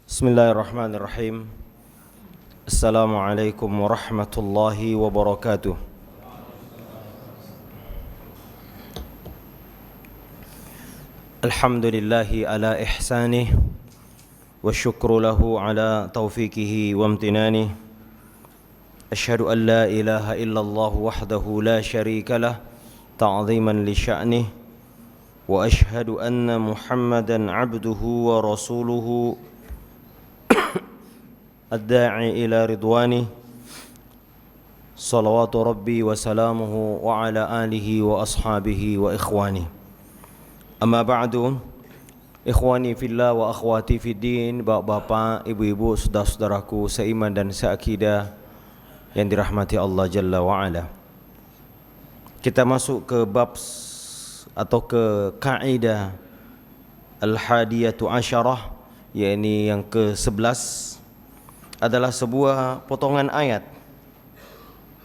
Bismillahirrahmanirrahim. Assalamualaikum warahmatullahi wabarakatuh. Alhamdulillahi ala ihsanih wa syukru lahu ala taufiqihi wa amtinanih. Ashhadu an la ilaha illallah wahdahu la syarika lah ta'ziman li sya'nih wa ashhadu anna Muhammadan 'abduhu wa rasuluhu الداعي إلى رضوانه صلوات ربي وسلامه وعلى آله وأصحابه وإخوانه أما بعد إخواني في الله وأخواتي في الدين bapak-bapak, ibu-ibu, saudara-saudaraku seiman dan seakidah yang dirahmati Allah Jalla wa'ala. Kita masuk ke bab atau ke kaidah Al-Hadiyatu Asyarah, yakni yang ke-11, adalah sebuah potongan ayat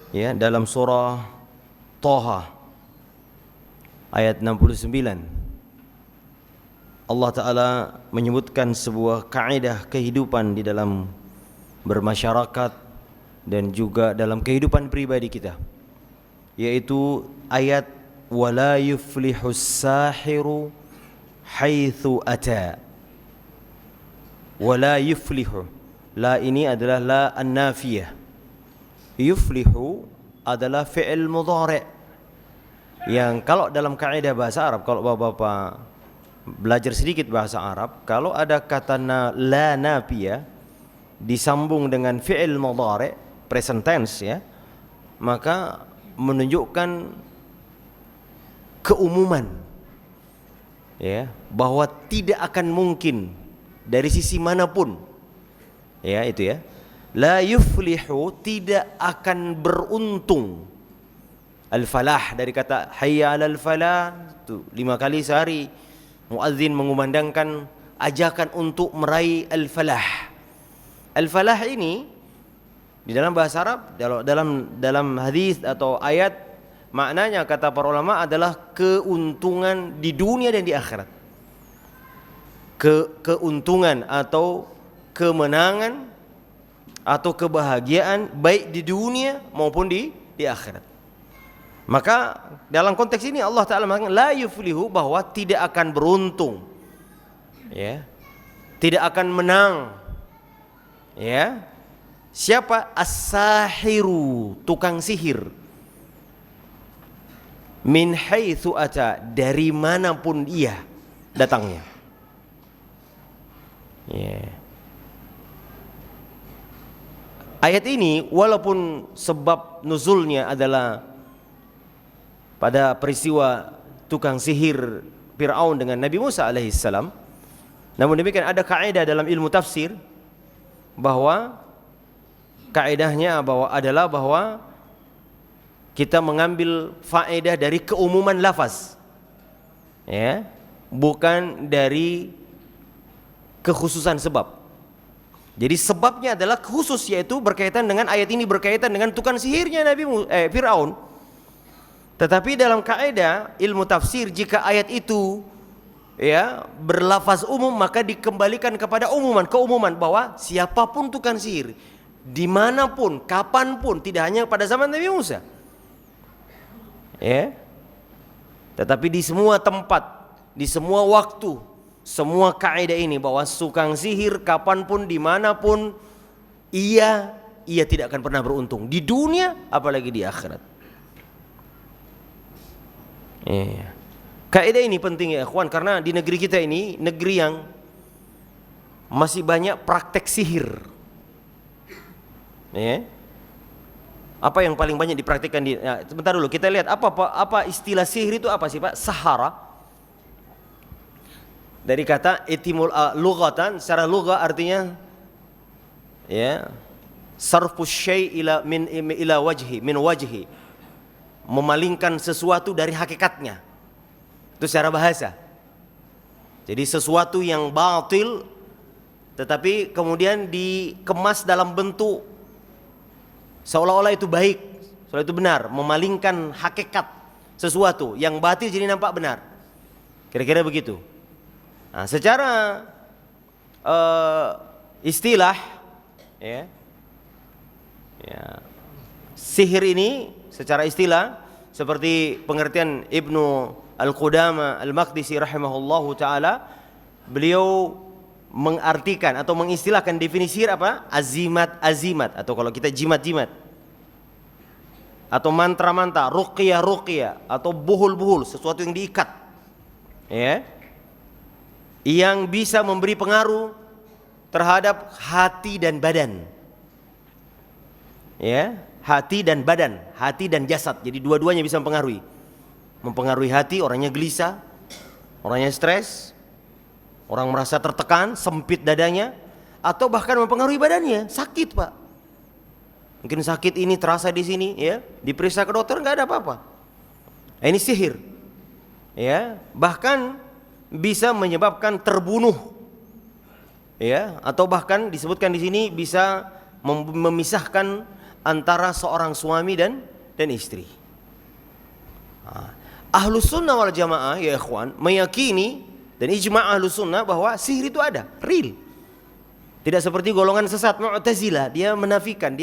ya dalam surah Thaha ayat 69. Allah Ta'ala menyebutkan sebuah kaidah kehidupan di dalam bermasyarakat dan juga dalam kehidupan pribadi kita, yaitu ayat wala yuflihus sahiru haitsu ata. Wala yuflihu, la ini adalah la an-nafiyah. Yuflihu adalah fi'il mudhari' yang kalau dalam kaidah bahasa Arab, kalau bapak-bapak belajar sedikit bahasa Arab, kalau ada kata la nafiyah disambung dengan fi'il mudhari' present tense ya, maka menunjukkan keumuman ya, bahwa tidak akan mungkin dari sisi manapun ya, itu ya, la yuflihu, tidak akan beruntung. Al-falah dari kata hayya 'alal falah, itu 5 kali sehari muadzin mengumandangkan ajakan untuk meraih al-falah. Al-falah ini di dalam bahasa Arab, dalam hadis atau ayat, maknanya kata para ulama adalah keuntungan di dunia dan di akhirat. Keuntungan atau kemenangan atau kebahagiaan baik di dunia maupun di akhirat. Maka dalam konteks ini Allah Ta'ala mengatakan la yuflihu, bahwa tidak akan beruntung ya, tidak akan menang ya. Siapa? As-sahiru, tukang sihir, min haitsu ata, dari manapun ia datangnya ya. Ayat ini walaupun sebab nuzulnya adalah pada peristiwa tukang sihir Fir'aun dengan Nabi Musa alaihissalam, namun demikian ada kaidah dalam ilmu tafsir bahwa kaidahnya adalah bahwa kita mengambil faedah dari keumuman lafaz ya, bukan dari kekhususan sebab. Jadi sebabnya adalah khusus, yaitu berkaitan dengan ayat ini, berkaitan dengan tukang sihirnya Fir'aun. Tetapi dalam kaidah ilmu tafsir, jika ayat itu ya berlafaz umum, maka dikembalikan kepada keumuman bahwa siapapun tukang sihir, dimanapun, kapanpun, tidak hanya pada zaman Nabi Musa ya, tetapi di semua tempat, di semua waktu, semua kaidah ini bahwa tukang sihir kapanpun, dimanapun ia tidak akan pernah beruntung di dunia apalagi di akhirat. Kaidah ini penting ya ikhwan, karena di negeri kita ini negeri yang masih banyak praktek sihir ya. Apa yang paling banyak dipraktikkan sebentar dulu kita lihat apa istilah sihir itu apa sih Pak? Sahara dari kata etimul lughatan, secara lugha artinya ya sarfus syai' ila wajhi, min wajhi, memalingkan sesuatu dari hakikatnya. Itu secara bahasa. Jadi sesuatu yang batil tetapi kemudian dikemas dalam bentuk seolah-olah itu baik, seolah itu benar, memalingkan hakikat sesuatu yang batil jadi nampak benar. Kira-kira begitu. Nah, secara istilah ya, ya, sihir ini secara istilah seperti pengertian Ibnu Al-Qudama Al-Maqdisi rahimahullahu taala, beliau mengartikan atau mengistilahkan definisi sihir apa? Azimat, atau kalau kita jimat, atau mantra-mantra, ruqyah, atau buhul, sesuatu yang diikat, ya, yang bisa memberi pengaruh terhadap hati dan badan, ya, hati dan jasad. Jadi dua-duanya bisa mempengaruhi hati, orangnya gelisah, orangnya stres, orang merasa tertekan, sempit dadanya, atau bahkan mempengaruhi badannya, sakit pak. Mungkin sakit ini terasa di sini, ya, diperiksa ke dokter nggak ada apa-apa. Ini sihir, ya, bahkan bisa menyebabkan terbunuh, ya, atau bahkan disebutkan di sini bisa memisahkan antara seorang suami dan istri. Ahlus sunnah wal jamaah ya ikhwan meyakini dan ijma' ahlus sunnah bahwa sihir itu ada, real. Tidak seperti golongan sesat Mu'tazilah, dia menafikan,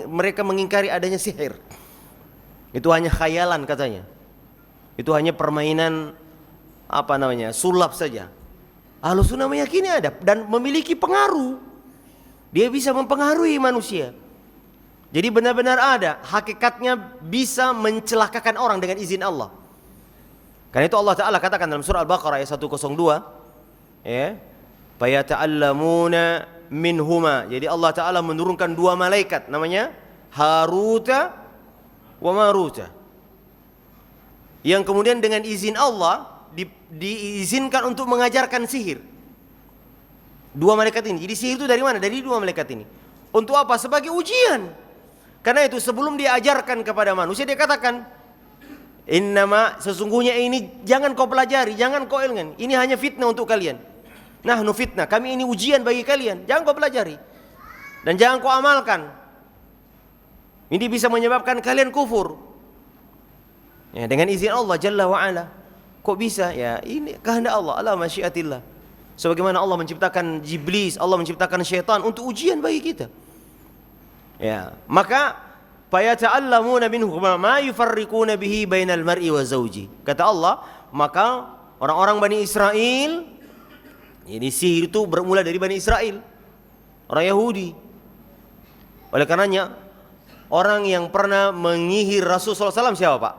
mereka mengingkari adanya sihir. Itu hanya khayalan katanya. Itu hanya permainan sulap saja. Ahlus sunnah meyakini ada dan memiliki pengaruh. Dia bisa mempengaruhi manusia. Jadi benar-benar ada, hakikatnya bisa mencelakakan orang dengan izin Allah. Karena itu Allah Ta'ala katakan dalam surah Al-Baqarah ayat 102, ya, fayata'allamuna minhuma. Jadi Allah Ta'ala menurunkan dua malaikat namanya Haruta wa Maruta, yang kemudian dengan izin Allah diizinkan untuk mengajarkan sihir. Dua malaikat ini. Jadi sihir itu dari mana? Dari dua malaikat ini. Untuk apa? Sebagai ujian. Karena itu sebelum diajarkan kepada manusia dia katakan, innama, sesungguhnya ini jangan kau pelajari, jangan kau ilmukan. Ini hanya fitnah untuk kalian. Nahnu fitnah, kami ini ujian bagi kalian. Jangan kau pelajari dan jangan kau amalkan. Ini bisa menyebabkan kalian kufur. Ya, dengan izin Allah Jalla wa Ala. Kok bisa? Ya, ini kehendak Allah, ala masyiatillah. Sebagaimana Allah menciptakan iblis, Allah menciptakan syaitan untuk ujian bagi kita. Ya, maka fayata'allamuna minhu ma yufarriquna bihi bainal mar'i wa zawji. Kata Allah, maka orang-orang Bani Israel, ini sihir itu bermula dari Bani Israel, orang Yahudi. Oleh karenanya orang yang pernah menyihir Rasulullah SAW siapa pak?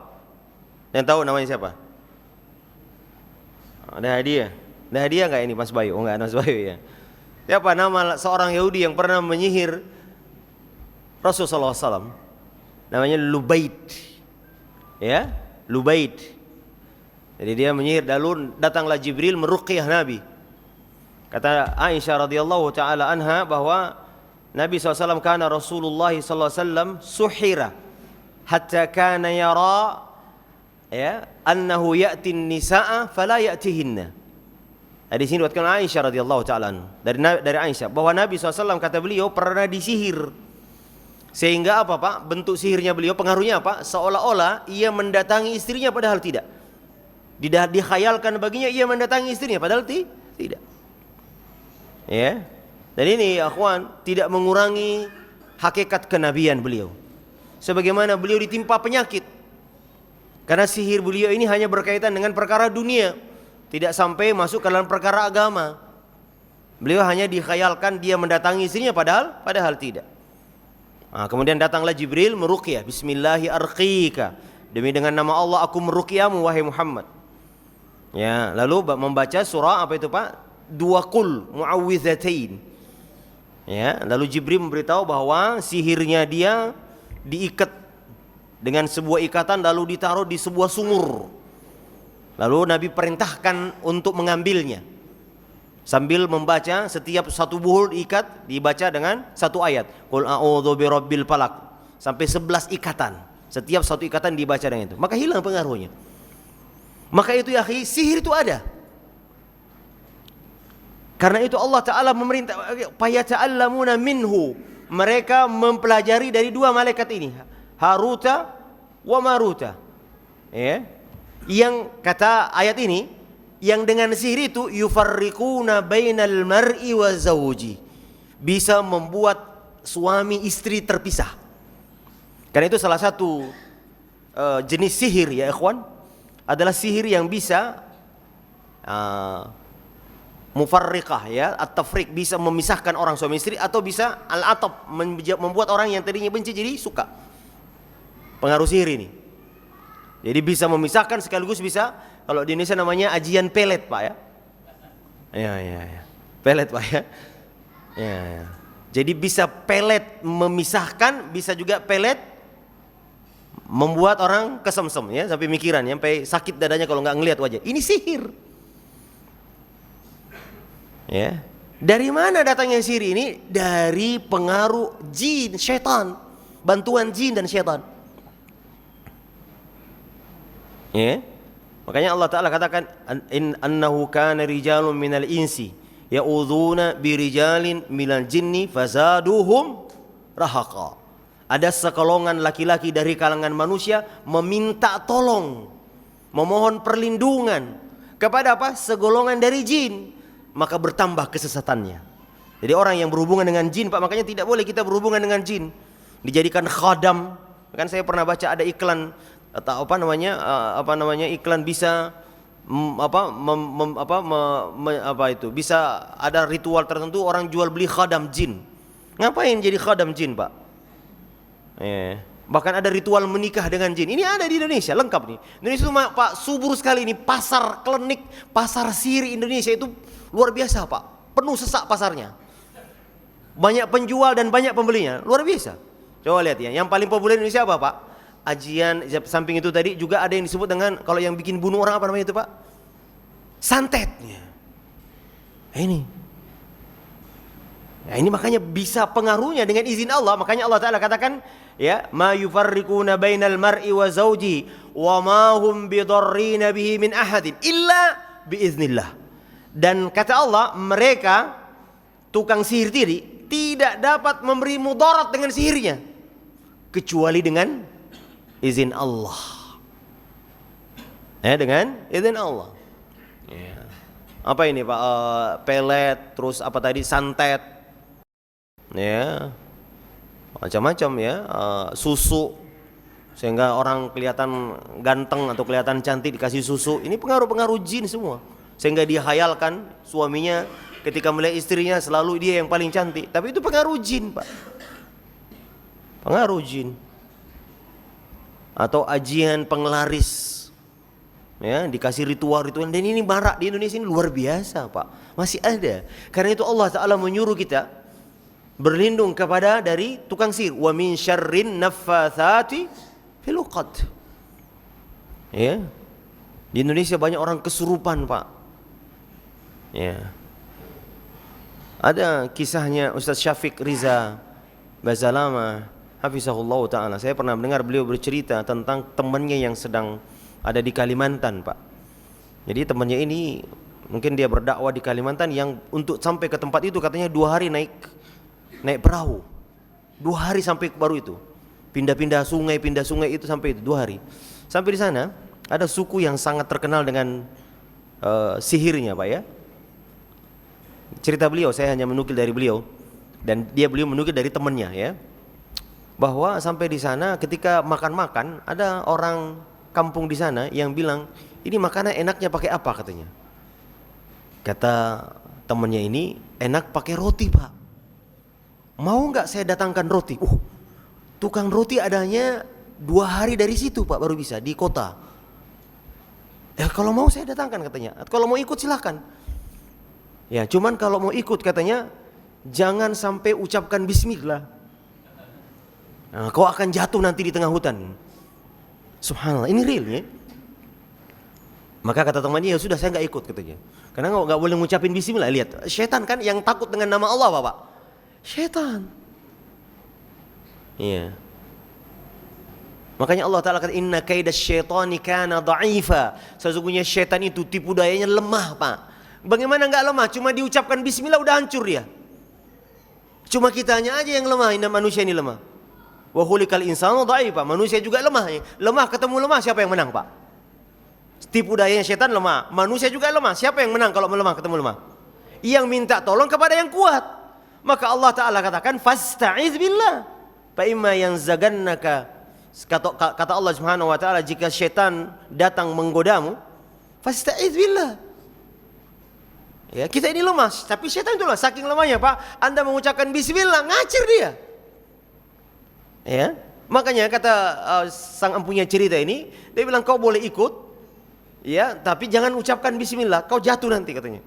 Yang tahu namanya siapa? Ada hadiah nggak ini Mas Bayu? Oh nggak, Mas Bayu ya. Siapa nama seorang Yahudi yang pernah menyihir Rasulullah SAW? Namanya Lubaid, ya, Lubaid. Jadi dia menyihir, lalu datanglah Jibril meruqyah Nabi. Kata Aisyah radhiyallahu taala anha bahwa Nabi SAW kana Rasulullah SAW suhira hatta kana yara, ya, annahu ya'ti an-nisaa fala ya'tihinna. Di sini diriwayatkan Aisyah radhiyallahu taala dari Aisyah bahwa Nabi SAW kata beliau pernah disihir. Sehingga apa pak? Bentuk sihirnya beliau, pengaruhnya apa? Seolah-olah ia mendatangi istrinya padahal tidak. Dikhayalkan baginya ia mendatangi istrinya padahal tidak. Ya. Dan ini akhwan tidak mengurangi hakikat kenabian beliau. Sebagaimana beliau ditimpa penyakit. Karena sihir beliau ini hanya berkaitan dengan perkara dunia, tidak sampai masuk ke dalam perkara agama. Beliau hanya dikhayalkan dia mendatangi istrinya padahal tidak. Nah, kemudian datanglah Jibril meruqyah, bismillahi arqika, demi dengan nama Allah aku meruqyahmu wahai Muhammad. Ya, lalu membaca surah apa itu pak? Dua qul muawwidzatain. Ya, lalu Jibril memberitahu bahwa sihirnya dia diikat dengan sebuah ikatan lalu ditaruh di sebuah sumur. Lalu Nabi perintahkan untuk mengambilnya. Sambil membaca setiap satu buhul diikat, dibaca dengan satu ayat. Qul a'udzu birabbil falaq. Sampai 11 ikatan. Setiap satu ikatan dibaca dengan itu. Maka hilang pengaruhnya. Maka itu ya akhi, sihir itu ada. Karena itu Allah Ta'ala memerintah fayata'allamuna minhu. Mereka mempelajari dari dua malaikat ini, Haruta wa Maruta. Ya. Yang kata ayat ini, yang dengan sihir itu yufarriquna bainal mar'i wa zawji, bisa membuat suami istri terpisah. Karena itu salah satu jenis sihir ya ikhwan, adalah sihir yang bisa mufarriqah ya, at-tafriq, bisa memisahkan orang suami istri, atau bisa al-atab, membuat orang yang tadinya benci jadi suka. Pengaruh sihir ini. Jadi bisa memisahkan sekaligus bisa, kalau di Indonesia namanya ajian pelet Pak ya. Ya. Pelet Pak ya. Ya. Jadi bisa pelet memisahkan, bisa juga pelet membuat orang kesemsem ya, sampai mikiran ya, sampai sakit dadanya kalau nggak ngelihat wajah. Ini sihir. Ya. Dari mana datangnya sihir ini? Dari pengaruh jin, syaitan, bantuan jin dan syaitan. Ya. Makanya Allah Ta'ala katakan annahu kana rijalun minal insi ya'udzuuna birijalin minal jinni fazaduhum rahaqa. Ada sekelongan laki-laki dari kalangan manusia meminta tolong, memohon perlindungan kepada apa? Segolongan dari jin, maka bertambah kesesatannya. Jadi orang yang berhubungan dengan jin Pak, makanya tidak boleh kita berhubungan dengan jin, dijadikan khadam. Kan saya pernah baca ada iklan atau iklan bisa bisa ada ritual tertentu orang jual beli khadam jin. Ngapain jadi khadam jin Pak? Bahkan ada ritual menikah dengan jin. Ini ada di Indonesia, lengkap nih. Indonesia itu Pak subur sekali ini, pasar klinik, pasar sihir Indonesia itu luar biasa Pak, penuh sesak pasarnya. Banyak penjual dan banyak pembelinya, luar biasa. Coba lihat ya, yang paling populer di Indonesia apa Pak? Ajian, samping itu tadi juga ada yang disebut dengan, kalau yang bikin bunuh orang apa namanya itu Pak? Santetnya. Ini makanya bisa pengaruhnya dengan izin Allah. Makanya Allah Ta'ala katakan ya, ma yufarriquna bainal mar'i wa zawji wa ma hum bidarrina bihi min ahadin illa biiznillah. Dan kata Allah, mereka tukang sihir tadi tidak dapat memberi mudarat dengan sihirnya kecuali dengan izin Allah. Dengan izin Allah. Ya. Apa ini Pak? Pelet, terus apa tadi? Santet. Ya. Macam-macam ya. Susu, sehingga orang kelihatan ganteng atau kelihatan cantik dikasih susu. Ini pengaruh-pengaruh jin semua. Sehingga dia hayalkan suaminya ketika melihat istrinya selalu dia yang paling cantik. Tapi itu pengaruh jin Pak. Pengaruh jin. Atau ajian penglaris ya, dikasih ritual-ritual. Dan ini marak di Indonesia, ini luar biasa Pak, masih ada. Karena itu Allah Ta'ala menyuruh kita berlindung kepada dari tukang sihir. Wa min syarrin naffatsati fil uqad. Ya, di Indonesia banyak orang kesurupan Pak. Ya, ada kisahnya Ustaz Syafiq Riza Bazalama hafizahullah ta'ala. Saya pernah mendengar beliau bercerita tentang temannya yang sedang ada di Kalimantan Pak. Jadi temannya ini mungkin dia berdakwah di Kalimantan, yang untuk sampai ke tempat itu katanya 2 hari naik perahu. 2 hari sampai baru itu. Pindah sungai itu sampai itu 2 hari. Sampai di sana ada suku yang sangat terkenal dengan sihirnya Pak ya. Cerita beliau, saya hanya menukil dari beliau, dan beliau menukil dari temannya ya. Bahwa sampai di sana ketika makan-makan, ada orang kampung di sana yang bilang, ini makanan enaknya pakai apa katanya. Kata temannya ini, enak pakai roti Pak. Mau nggak saya datangkan roti? Tukang roti adanya 2 hari dari situ Pak, baru bisa di kota. Kalau mau saya datangkan katanya. Kalau mau ikut silahkan. Ya, cuman kalau mau ikut katanya jangan sampai ucapkan bismillah. Kau akan jatuh nanti di tengah hutan. Subhanallah, ini real ya. Maka kata temannya, ya sudah saya nggak ikut katanya. Karena nggak boleh ngucapin bismillah. Lihat, syaitan kan yang takut dengan nama Allah Bapak. Syaitan. Iya. Makanya Allah Ta'ala kata, inna kaidas syaitani kana dha'ifa. Sesungguhnya syaitan itu tipu dayanya lemah Pak. Bagaimana nggak lemah? Cuma diucapkan bismillah udah hancur dia. Cuma kitanya aja yang lemah. Ini manusia ini lemah. Wa khuliqal insanu dha'ifa. Manusia juga lemah. Lemah ketemu lemah, siapa yang menang Pak? Tipu dayanya syaitan lemah, manusia juga lemah. Siapa yang menang kalau melemah ketemu lemah? Yang minta tolong kepada yang kuat. Maka Allah Ta'ala katakan, fasta'iz billah. Fa imma yanzagannaka. Kata Allah Subhanahu wa Ta'ala, jika syaitan datang menggodamu, fasta'iz billah. Ya, kita ini lemah, tapi syaitan itu lemah. Saking lemahnya, Pak, Anda mengucapkan bismillah, ngacir dia. Ya, makanya kata sang empunya cerita ini, dia bilang kau boleh ikut, ya, tapi jangan ucapkan bismillah, kau jatuh nanti katanya.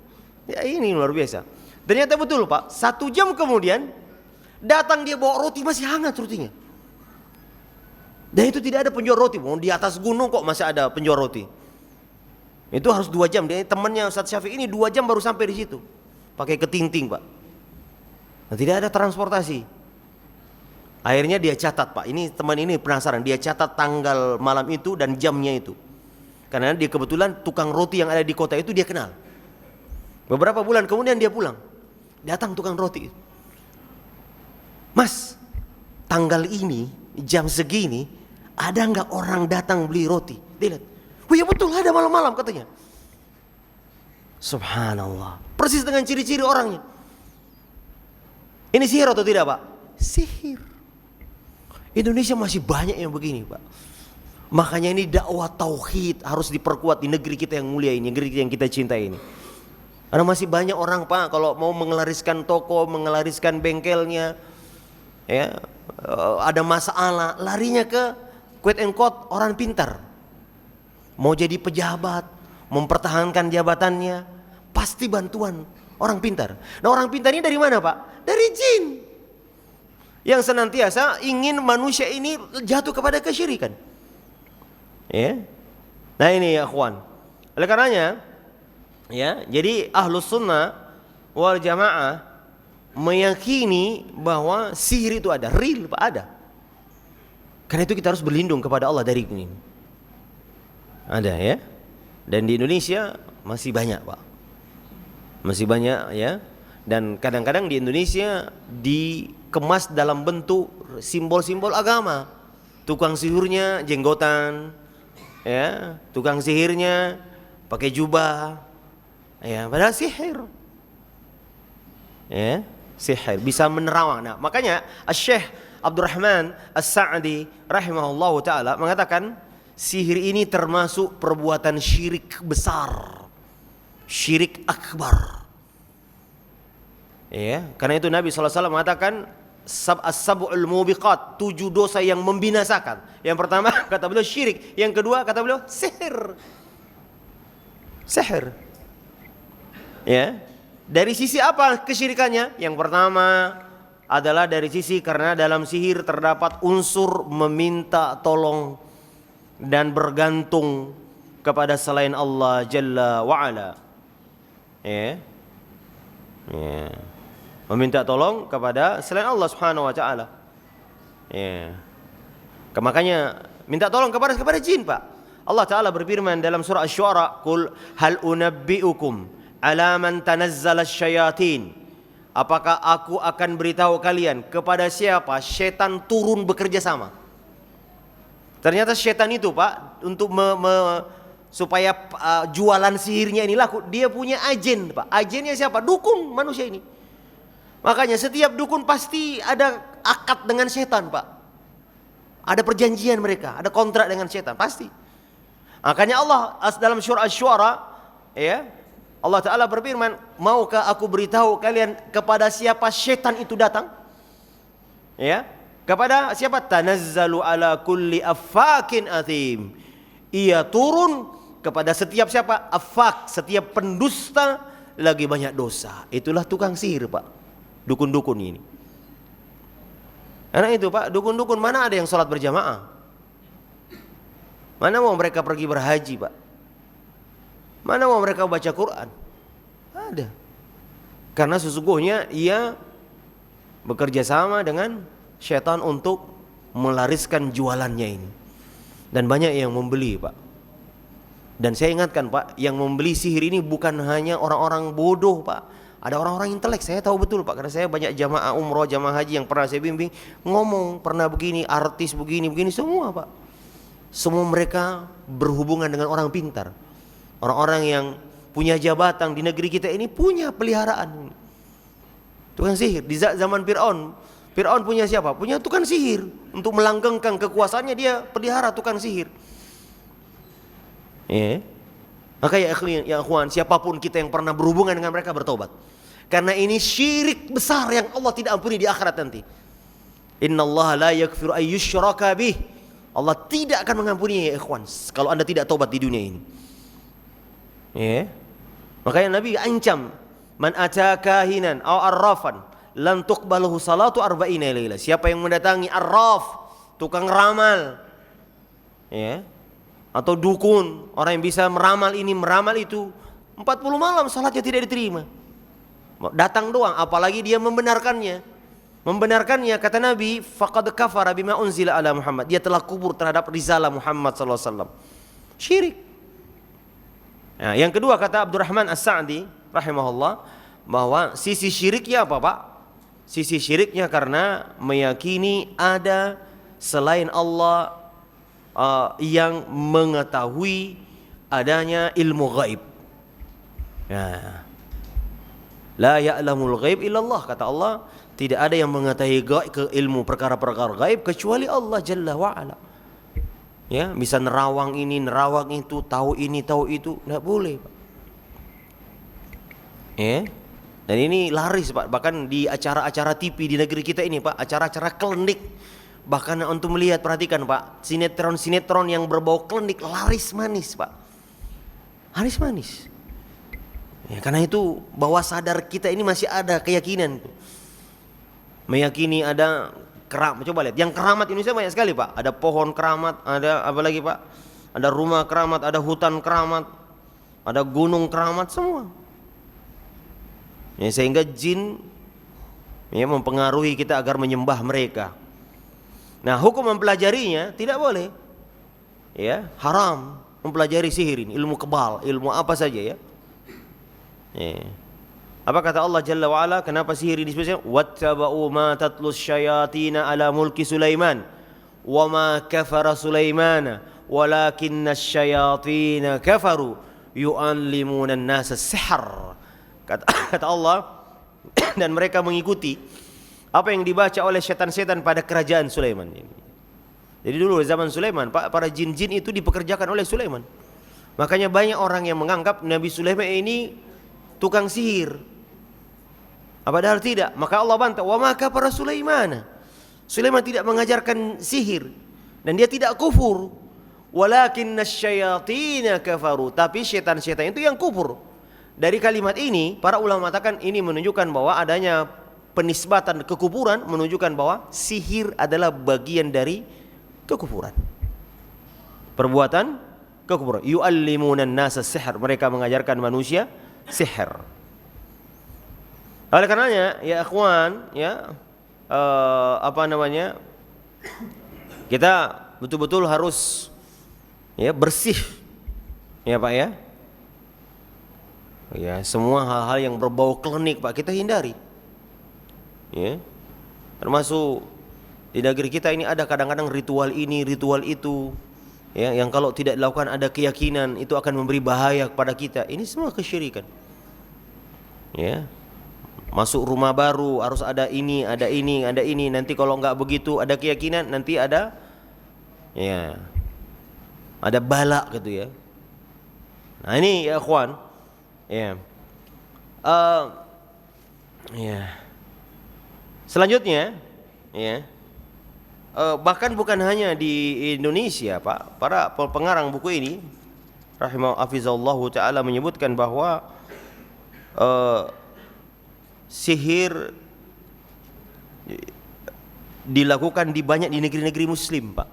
Ya, ini luar biasa. Ternyata betul, Pak. 1 jam kemudian datang dia bawa roti, masih hangat rotinya. Dan itu tidak ada penjual roti, di atas gunung kok masih ada penjual roti. Itu harus 2 jam. Dia temannya Ustaz Syafiq ini 2 jam baru sampai di situ. Pakai ketinting, Pak. Nah, tidak ada transportasi. Akhirnya dia catat, Pak. Ini teman ini penasaran. Dia catat tanggal malam itu dan jamnya itu. Karena dia kebetulan tukang roti yang ada di kota itu dia kenal. Beberapa bulan kemudian dia pulang. Datang tukang roti. Mas, tanggal ini, jam segini, ada nggak orang datang beli roti? Dia lihat. Oh ya betul, ada malam-malam katanya. Subhanallah. Persis dengan ciri-ciri orangnya. Ini sihir atau tidak, Pak? Sihir. Indonesia masih banyak yang begini, Pak. Makanya ini dakwah tauhid harus diperkuat di negeri kita yang mulia ini, negeri yang kita cintai ini. Karena masih banyak orang, Pak, kalau mau mengelariskan toko, mengelariskan bengkelnya, ya, ada masalah, larinya ke quote and quote orang pintar. Mau jadi pejabat, mempertahankan jabatannya, pasti bantuan orang pintar. Nah, orang pintar ini dari mana, Pak? Dari jin. Yang senantiasa ingin manusia ini jatuh kepada kesyirikan. Ya. Nah, ini ya, akhwan. Oleh karenanya, ya, jadi Ahlus Sunnah wal Jamaah meyakini bahwa sihir itu ada, real, Pak, ada. Karena itu kita harus berlindung kepada Allah dari ini. Ada, ya. Dan di Indonesia masih banyak, Pak. Masih banyak, ya. Dan kadang-kadang di Indonesia dikemas dalam bentuk simbol-simbol agama. Tukang sihirnya jenggotan, ya. Tukang sihirnya pakai jubah, ya. Padahal sihir, ya. Sihir bisa menerawang. Nah, makanya Syekh Abdurrahman As-Sa'di rahimahullahu taala mengatakan sihir ini termasuk perbuatan syirik besar, syirik akbar. Ya, karena itu Nabi SAW mengatakan as-sab'ul mubiqat, 7 dosa yang membinasakan. Yang pertama kata beliau syirik, yang kedua kata beliau sihir. Sihir. Ya. Dari sisi apa kesyirikannya? Yang pertama adalah dari sisi karena dalam sihir terdapat unsur meminta tolong dan bergantung kepada selain Allah Jalla wa'ala. Ya. Ya. Meminta tolong kepada selain Allah Subhanahu wa taala. Ya. Makanya minta tolong kepada jin, Pak. Allah Taala berfirman dalam surah Asy-Syu'ara, "Qul hal unabbiukum ala man tanazzala asyayatin." Apakah aku akan beritahu kalian kepada siapa setan turun bekerja sama? Ternyata setan itu, Pak, untuk supaya jualan sihirnya ini laku, dia punya agen, Pak. Agennya siapa? Dukun manusia ini. Makanya setiap dukun pasti ada akad dengan setan, Pak. Ada perjanjian mereka, ada kontrak dengan setan, pasti. Makanya Allah dalam surah Asy-Syu'ara, ya, Allah Ta'ala berfirman, maukah aku beritahu kalian kepada siapa setan itu datang? Ya, kepada siapa? Tanazzalu ala kulli affakin athim. Ia turun kepada setiap siapa? Affak, setiap pendusta lagi banyak dosa. Itulah tukang sihir, Pak. Dukun-dukun ini. Karena itu, Pak, dukun-dukun mana ada yang sholat berjamaah? Mana mau mereka pergi berhaji, Pak? Mana mau mereka baca Quran? Ada. Karena sesungguhnya ia bekerja sama dengan syaitan untuk melariskan jualannya ini. Dan banyak yang membeli, Pak. Dan saya ingatkan, Pak, yang membeli sihir ini bukan hanya orang-orang bodoh, Pak. Ada orang-orang intelek, saya tahu betul, Pak, karena saya banyak jamaah umroh, jamaah haji yang pernah saya bimbing, ngomong pernah begini, artis begini, semua, Pak. Semua mereka berhubungan dengan orang pintar. Orang-orang yang punya jabatan di negeri kita ini punya peliharaan. Tukang sihir di zaman Fir'aun. Fir'aun punya siapa? Punya tukang sihir. Untuk melanggengkan kekuasaannya dia pelihara tukang sihir. Ya. Maka ya ikhwan, siapapun kita yang pernah berhubungan dengan mereka bertobat. Karena ini syirik besar yang Allah tidak ampuni di akhirat nanti. Innallaha la yaghfiru ay yushraka bih. Allah tidak akan mengampuni ya ikhwan kalau Anda tidak tobat di dunia ini. Ya. Makanya Nabi ancam, man ataka kahinan aw arrafan lan tuqbaluhu salatu arba'ina laila. Siapa yang mendatangi arraf, tukang ramal, ya, atau dukun, orang yang bisa meramal ini meramal itu, 40 malam salatnya tidak diterima. Datang doang, apalagi dia membenarkannya. Membenarkannya, kata Nabi, faqad kafara bima unzila ala Muhammad. Dia telah kubur terhadap risalah Muhammad sallallahu alaihi wasallam. Syirik. Nah, yang kedua kata Abdurrahman As-Sa'di rahimahullah, bahwa sisi syiriknya apa, Pak? Sisi syiriknya karena meyakini ada selain Allah yang mengetahui adanya ilmu gaib. Ya. La ya'lamul ghaib illallah, kata Allah, tidak ada yang mengetahui gaib, ke ilmu perkara-perkara gaib kecuali Allah Jalla wa Ala. Ya, bisa nerawang ini, nerawang itu, tahu ini, tahu itu, enggak boleh, Pak. Ya. Dan ini laris, Pak, bahkan di acara-acara TV di negeri kita ini, Pak, acara-acara klinik. Bahkan untuk melihat, perhatikan, Pak, sinetron-sinetron yang berbau klinik laris manis, Pak. Laris manis. Ya, karena itu bawah sadar kita ini masih ada keyakinan, meyakini ada keramat. Coba lihat, yang keramat Indonesia banyak sekali, Pak. Ada pohon keramat, ada apa lagi, Pak? Ada rumah keramat, ada hutan keramat, ada gunung keramat, semua. Ya, sehingga jin ya mempengaruhi kita agar menyembah mereka. Nah, hukum mempelajarinya tidak boleh. Ya, haram mempelajari sihir ini, ilmu kebal, ilmu apa saja ya. Ya. Apa kata Allah Jalla wa Ala, kenapa sihir ini disebutnya wattaba'u ma tatlus syayatina ala mulki Sulaiman wa ma kafara Sulaiman walakinna syayatina kafaru yu'allimuna an-nasa sihr. Kata Allah, dan mereka mengikuti apa yang dibaca oleh setan-setan pada kerajaan Sulaiman ini. Jadi dulu zaman Sulaiman, Pak, para jin-jin itu dipekerjakan oleh Sulaiman. Makanya banyak orang yang menganggap Nabi Sulaiman ini tukang sihir. Padahal tidak. Maka Allah bantah, wa ma kafara Sulaiman. Sulaiman tidak mengajarkan sihir dan dia tidak kufur. Walakinna syayatina kafaru. Tapi setan-setan itu yang kufur. Dari kalimat ini, para ulama mengatakan ini menunjukkan bahwa adanya penisbatan kekufuran, menunjukkan bahwa sihir adalah bagian dari kekufuran. Perbuatan kekufuran. Yu'allimunan nasa sihr. Mereka mengajarkan manusia sihir. Oleh karenanya, ya ikhwan, ya kita betul-betul harus ya bersih, ya Pak ya. Ya, semua hal-hal yang berbau klinik, Pak, kita hindari. Ya. Termasuk di negeri kita ini ada kadang-kadang ritual ini, ritual itu, ya, yang kalau tidak dilakukan ada keyakinan itu akan memberi bahaya kepada kita. Ini semua kesyirikan. Ya. Masuk rumah baru harus ada ini, ada ini, ada ini. Nanti kalau enggak begitu ada keyakinan, nanti ada ya, ada bala gitu ya. Nah, ini ya ikhwan, ya. Ya. Selanjutnya, ya. Bahkan bukan hanya di Indonesia, Pak. Para pengarang buku ini rahimahullah taala menyebutkan bahwa sihir dilakukan di banyak di negeri-negeri muslim, Pak.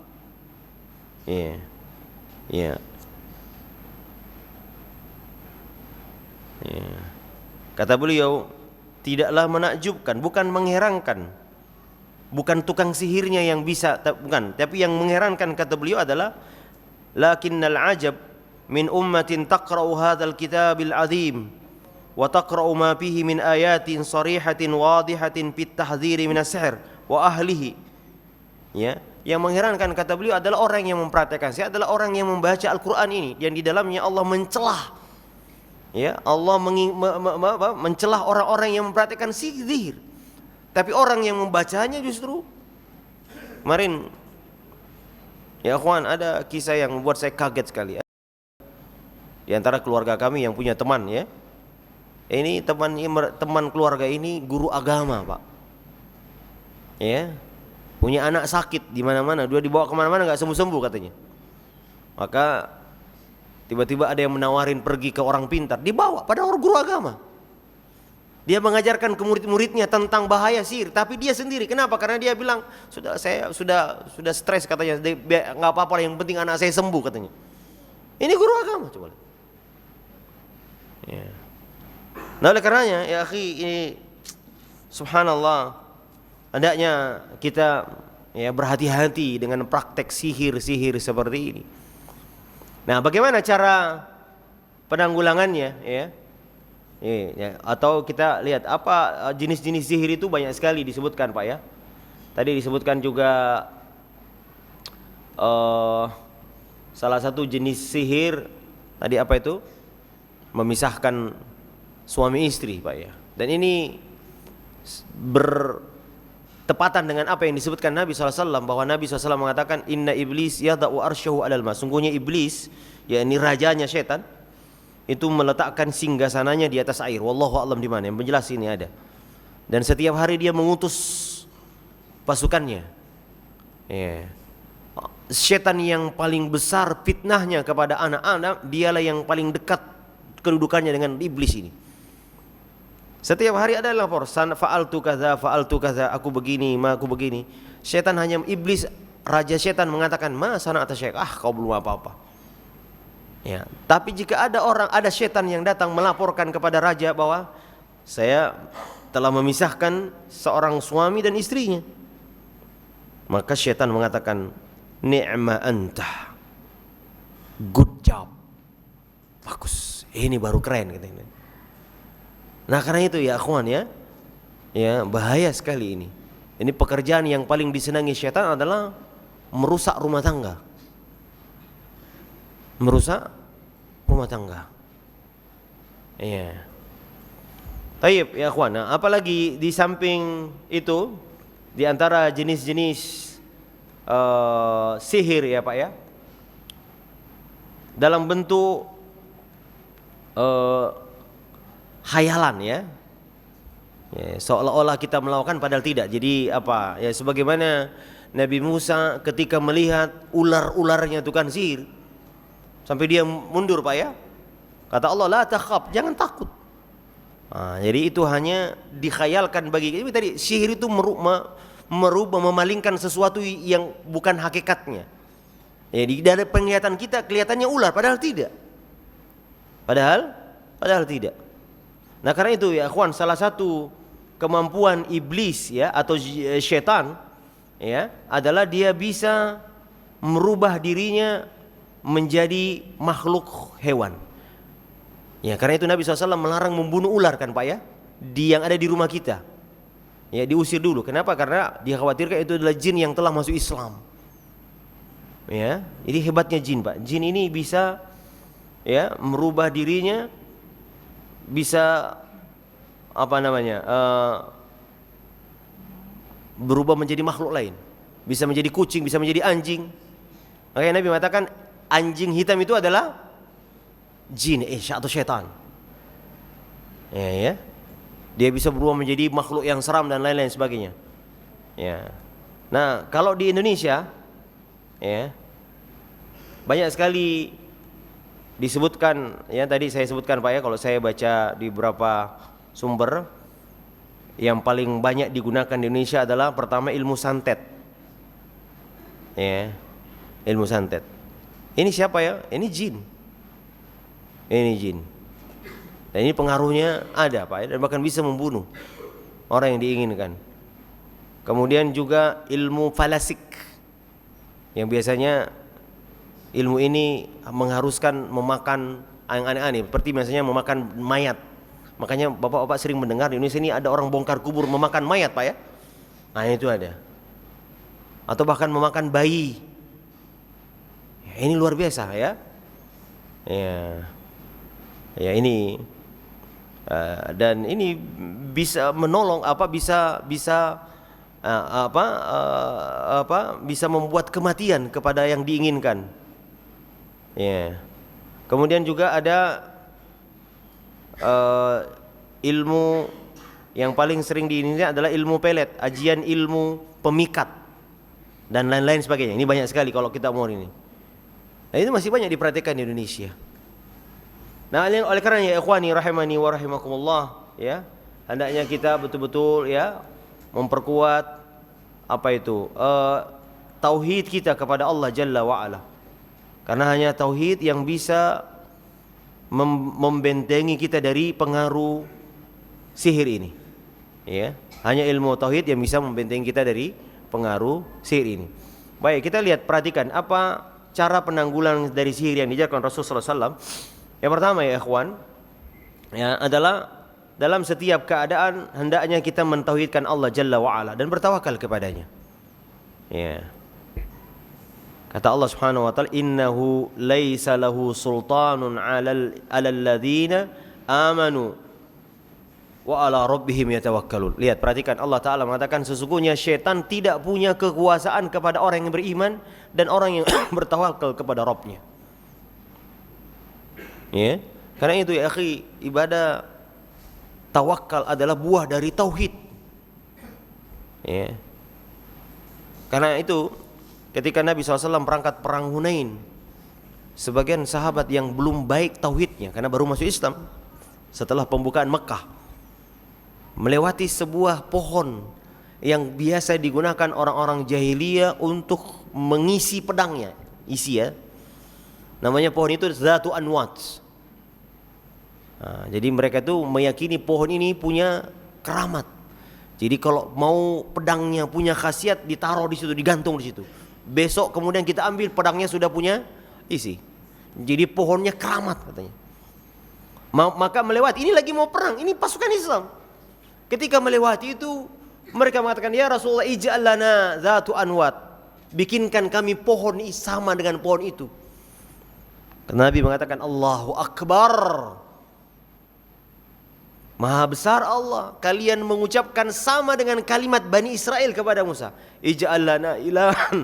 Iya. Iya. Ya. Kata beliau, tidaklah menakjubkan, bukan mengherankan. Bukan tukang sihirnya yang bisa, bukan, tapi yang mengherankan kata beliau adalah lakinnal ajab min ummatin taqra'u hadzal kitabil azim wa taqra'u ma fihi min ayatin sharihatin wadihatin fit tahdhiri minas sihr wa ahlihi. Ya, yang mengherankan kata beliau adalah orang yang mempraktekkan sihir, adalah orang yang membaca Al-Qur'an ini yang di dalamnya Allah mencelah, ya, Allah mencelah orang-orang yang mempraktikkan sihir. Tapi orang yang membacanya justru, kemarin ya akhwan, ada kisah yang membuat saya kaget sekali. Di antara keluarga kami yang punya teman ya. Ini teman keluarga ini guru agama, Pak. Ya. Punya anak sakit di mana-mana, dia dibawa kemana-mana nggak sembuh-sembuh katanya. Maka tiba-tiba ada yang menawarin pergi ke orang pintar, dibawa pada orang guru agama. Dia mengajarkan ke murid-muridnya tentang bahaya sihir, tapi dia sendiri. Kenapa? Karena dia bilang, saya sudah stres katanya, nggak apa-apa, yang penting anak saya sembuh katanya. Ini guru agama, coba. Ya. Nah, oleh karenanya ya akhi, ini subhanallah, hendaknya kita ya berhati-hati dengan praktek sihir-sihir seperti ini. Nah, bagaimana cara penanggulangannya ya? Ya, atau kita lihat apa jenis-jenis sihir itu banyak sekali disebutkan, Pak ya. Tadi disebutkan juga salah satu jenis sihir tadi apa itu? Memisahkan suami istri, Pak ya. Dan ini bertepatan dengan apa yang disebutkan Nabi SAW, bahwa Nabi SAW mengatakan inna iblis yada'u arsyahu alal ma. Sungguhnya iblis, yakni rajanya setan, itu meletakkan singgasananya di atas air. Wallahu a'lam di mana. Yang menjelas ini ada. Dan setiap hari dia mengutus pasukannya. Ya. Setan yang paling besar fitnahnya kepada anak-anak, dialah yang paling dekat kedudukannya dengan iblis ini. Setiap hari ada lapor, fa'altu kaza, aku begini, aku begini. Setan hanya iblis, raja setan mengatakan, "Ma sana'ata syekh." Kau belum apa-apa. Ya, tapi jika ada setan yang datang melaporkan kepada raja bahwa saya telah memisahkan seorang suami dan istrinya, maka setan mengatakan, "Ni'ma anta." Good job. Bagus. Ini baru keren katanya. Nah, karena itu ya akhwan ya. Ya, bahaya sekali ini. Ini pekerjaan yang paling disenangi setan adalah merusak rumah tangga. Merusak rumah tangga. Iya. Taib ya akhwan. Nah, apalagi di samping itu, di antara jenis-jenis sihir ya Pak ya, dalam bentuk khayalan ya. Seolah-olah kita melakukan padahal tidak. Jadi apa ya, sebagaimana Nabi Musa ketika melihat ular-ularnya tukang sihir, sampai dia mundur Pak ya. Kata Allah, la takhaf, jangan takut. Nah, jadi itu hanya dikhayalkan bagi kita. Tadi sihir itu merubah, memalingkan sesuatu yang bukan hakikatnya. Jadi dari penglihatan kita kelihatannya ular, padahal tidak. Padahal tidak. Nah, karena itu ya akhwan, salah satu kemampuan iblis ya atau syaitan ya adalah dia bisa merubah dirinya menjadi makhluk hewan. Ya, karena itu Nabi SAW melarang membunuh ular kan Pak ya, yang ada di rumah kita. Ya, diusir dulu. Kenapa? Karena dikhawatirkan itu adalah jin yang telah masuk Islam. Ya, ini hebatnya jin Pak. Jin ini bisa ya merubah dirinya, bisa apa namanya berubah menjadi makhluk lain, bisa menjadi kucing, bisa menjadi anjing. Makanya Nabi mengatakan anjing hitam itu adalah jin atau syaitan. Ya, dia bisa berubah menjadi makhluk yang seram dan lain-lain sebagainya. Ya. Nah, kalau di Indonesia ya banyak sekali disebutkan ya, tadi saya sebutkan Pak ya, kalau saya baca di beberapa sumber, yang paling banyak digunakan di Indonesia adalah pertama ilmu santet. Ya. Ilmu santet. Ini siapa ya? Ini jin. Ini jin. Dan ini pengaruhnya ada Pak ya, dan bahkan bisa membunuh orang yang diinginkan. Kemudian juga ilmu falasik, yang biasanya ilmu ini mengharuskan memakan yang aneh-aneh, seperti misalnya memakan mayat. Makanya bapak-bapak sering mendengar di Indonesia ini ada orang bongkar kubur memakan mayat Pak ya. Nah, itu ada. Atau bahkan memakan bayi. Ya, ini luar biasa ya. Ya, ini Dan ini bisa menolong bisa membuat kematian kepada yang diinginkan. Ya. Kemudian juga ada ilmu yang paling sering diinginkan adalah ilmu pelet, ajian ilmu pemikat dan lain-lain sebagainya. Ini banyak sekali kalau kita mau ini. Nah, itu masih banyak diperhatikan di Indonesia. Nah, oleh karena ya ikhwani rahimani wa rahimakumullah, ya, hendaknya kita betul-betul ya memperkuat tauhid kita kepada Allah Jalla wa Ala. Karena hanya tauhid yang bisa membentengi kita dari pengaruh sihir ini. Ya, hanya ilmu tauhid yang bisa membentengi kita dari pengaruh sihir ini. Baik, kita lihat, perhatikan apa cara penanggulangan dari sihir yang diajarkan Rasulullah SAW. Yang pertama ya ikhwan, ya, adalah dalam setiap keadaan hendaknya kita mentauhidkan Allah Jalla wa Ala dan bertawakal kepadanya. Ya. Kata Allah Subhanahu wa taala, "Innahu laisa lahu sultanun 'alal ladzina amanu wa 'ala rabbihim yatawakkalun." Lihat, perhatikan, Allah taala mengatakan sesungguhnya syaitan tidak punya kekuasaan kepada orang yang beriman dan orang yang bertawakal kepada Rabbnya. Ya, karena itu ya akhi, ibadah tawakal adalah buah dari tauhid. Ya. Karena itu ketika Nabi SAW berangkat perang Hunain, sebagian sahabat yang belum baik tauhidnya karena baru masuk Islam setelah pembukaan Mekah, melewati sebuah pohon yang biasa digunakan orang-orang jahiliyah untuk mengisi pedangnya, namanya pohon itu Zatu Anwat. Nah, jadi mereka itu meyakini pohon ini punya keramat. Jadi kalau mau pedangnya punya khasiat, ditaruh di situ, digantung di situ. Besok kemudian kita ambil, pedangnya sudah punya isi. Jadi pohonnya keramat katanya. Maka melewati, ini lagi mau perang, ini pasukan Islam. Ketika melewati itu, mereka mengatakan, "Ya Rasulullah, ij'al lana Zatu Anwat." Bikinkan kami pohon sama dengan pohon itu. Nabi mengatakan, "Allahu Akbar. Maha besar Allah, kalian mengucapkan sama dengan kalimat Bani Israel kepada Musa, ij'al lana ilahan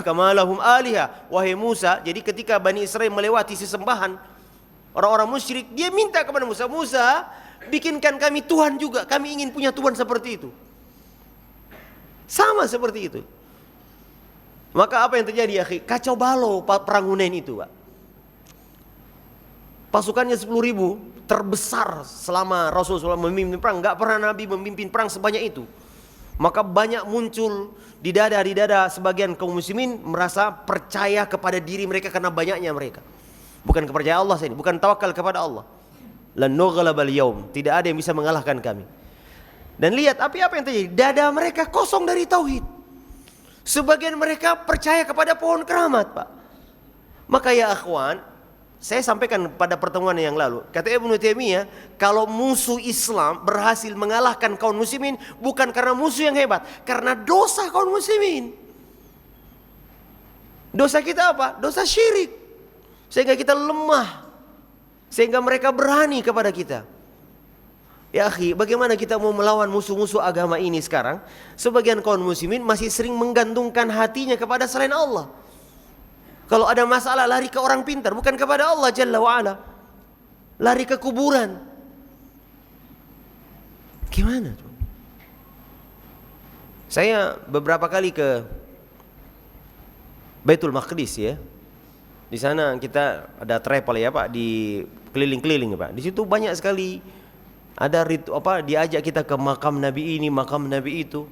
kama lahum aliha." Wahai Musa, jadi ketika Bani Israel melewati sesembahan orang-orang musyrik, dia minta kepada Musa, "Musa, bikinkan kami Tuhan juga, kami ingin punya Tuhan seperti itu." Sama seperti itu. Maka apa yang terjadi, akhi? Kacau balau perang Hunain itu, Pak. Pasukannya 10.000, terbesar selama Rasulullah memimpin perang. Enggak pernah Nabi memimpin perang sebanyak itu. Maka banyak muncul di dada sebagian kaum muslimin merasa percaya kepada diri mereka karena banyaknya mereka. Bukan kepercayaan Allah ini, bukan tawakal kepada Allah. Lan nughlabal yaum, tidak ada yang bisa mengalahkan kami. Dan lihat apa yang terjadi, dada mereka kosong dari tauhid. Sebagian mereka percaya kepada pohon keramat, Pak. Maka ya akhwan, saya sampaikan pada pertemuan yang lalu, kata Ibnu Taimiyah, kalau musuh Islam berhasil mengalahkan kaum muslimin bukan karena musuh yang hebat, karena dosa kaum muslimin. Dosa kita apa? Dosa syirik. Sehingga kita lemah, sehingga mereka berani kepada kita. Ya akhi, bagaimana kita mau melawan musuh-musuh agama ini sekarang? Sebagian kaum muslimin masih sering menggantungkan hatinya kepada selain Allah. Kalau ada masalah lari ke orang pintar, bukan kepada Allah Jalla wa'ala. Lari ke kuburan. Gimana tuh? Saya beberapa kali ke Baitul Maqdis ya. Di sana kita ada travel ya Pak, di keliling-keliling ya Pak. Di situ banyak sekali ada diajak kita ke makam Nabi ini, makam Nabi itu.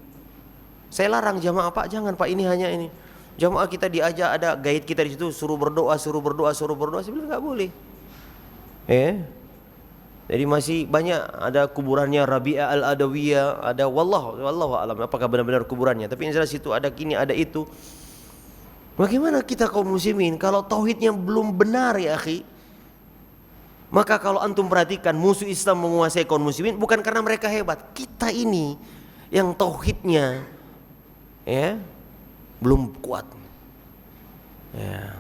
Saya larang jamaah, Pak, jangan Pak, ini hanya ini. Jamaah kita diajak, ada guide kita di situ, suruh berdoa. Saya bilang enggak boleh. Jadi masih banyak, ada kuburannya Rabi'ah al-Adawiyah, ada wallahu alam apakah benar-benar kuburannya, tapi yang jelas itu ada kini, ada itu. Bagaimana kita kaum muslimin kalau tauhidnya belum benar ya akhi? Maka kalau antum perhatikan, musuh Islam menguasai kaum muslimin bukan karena mereka hebat, kita ini yang tauhidnya ya belum kuat. Ya.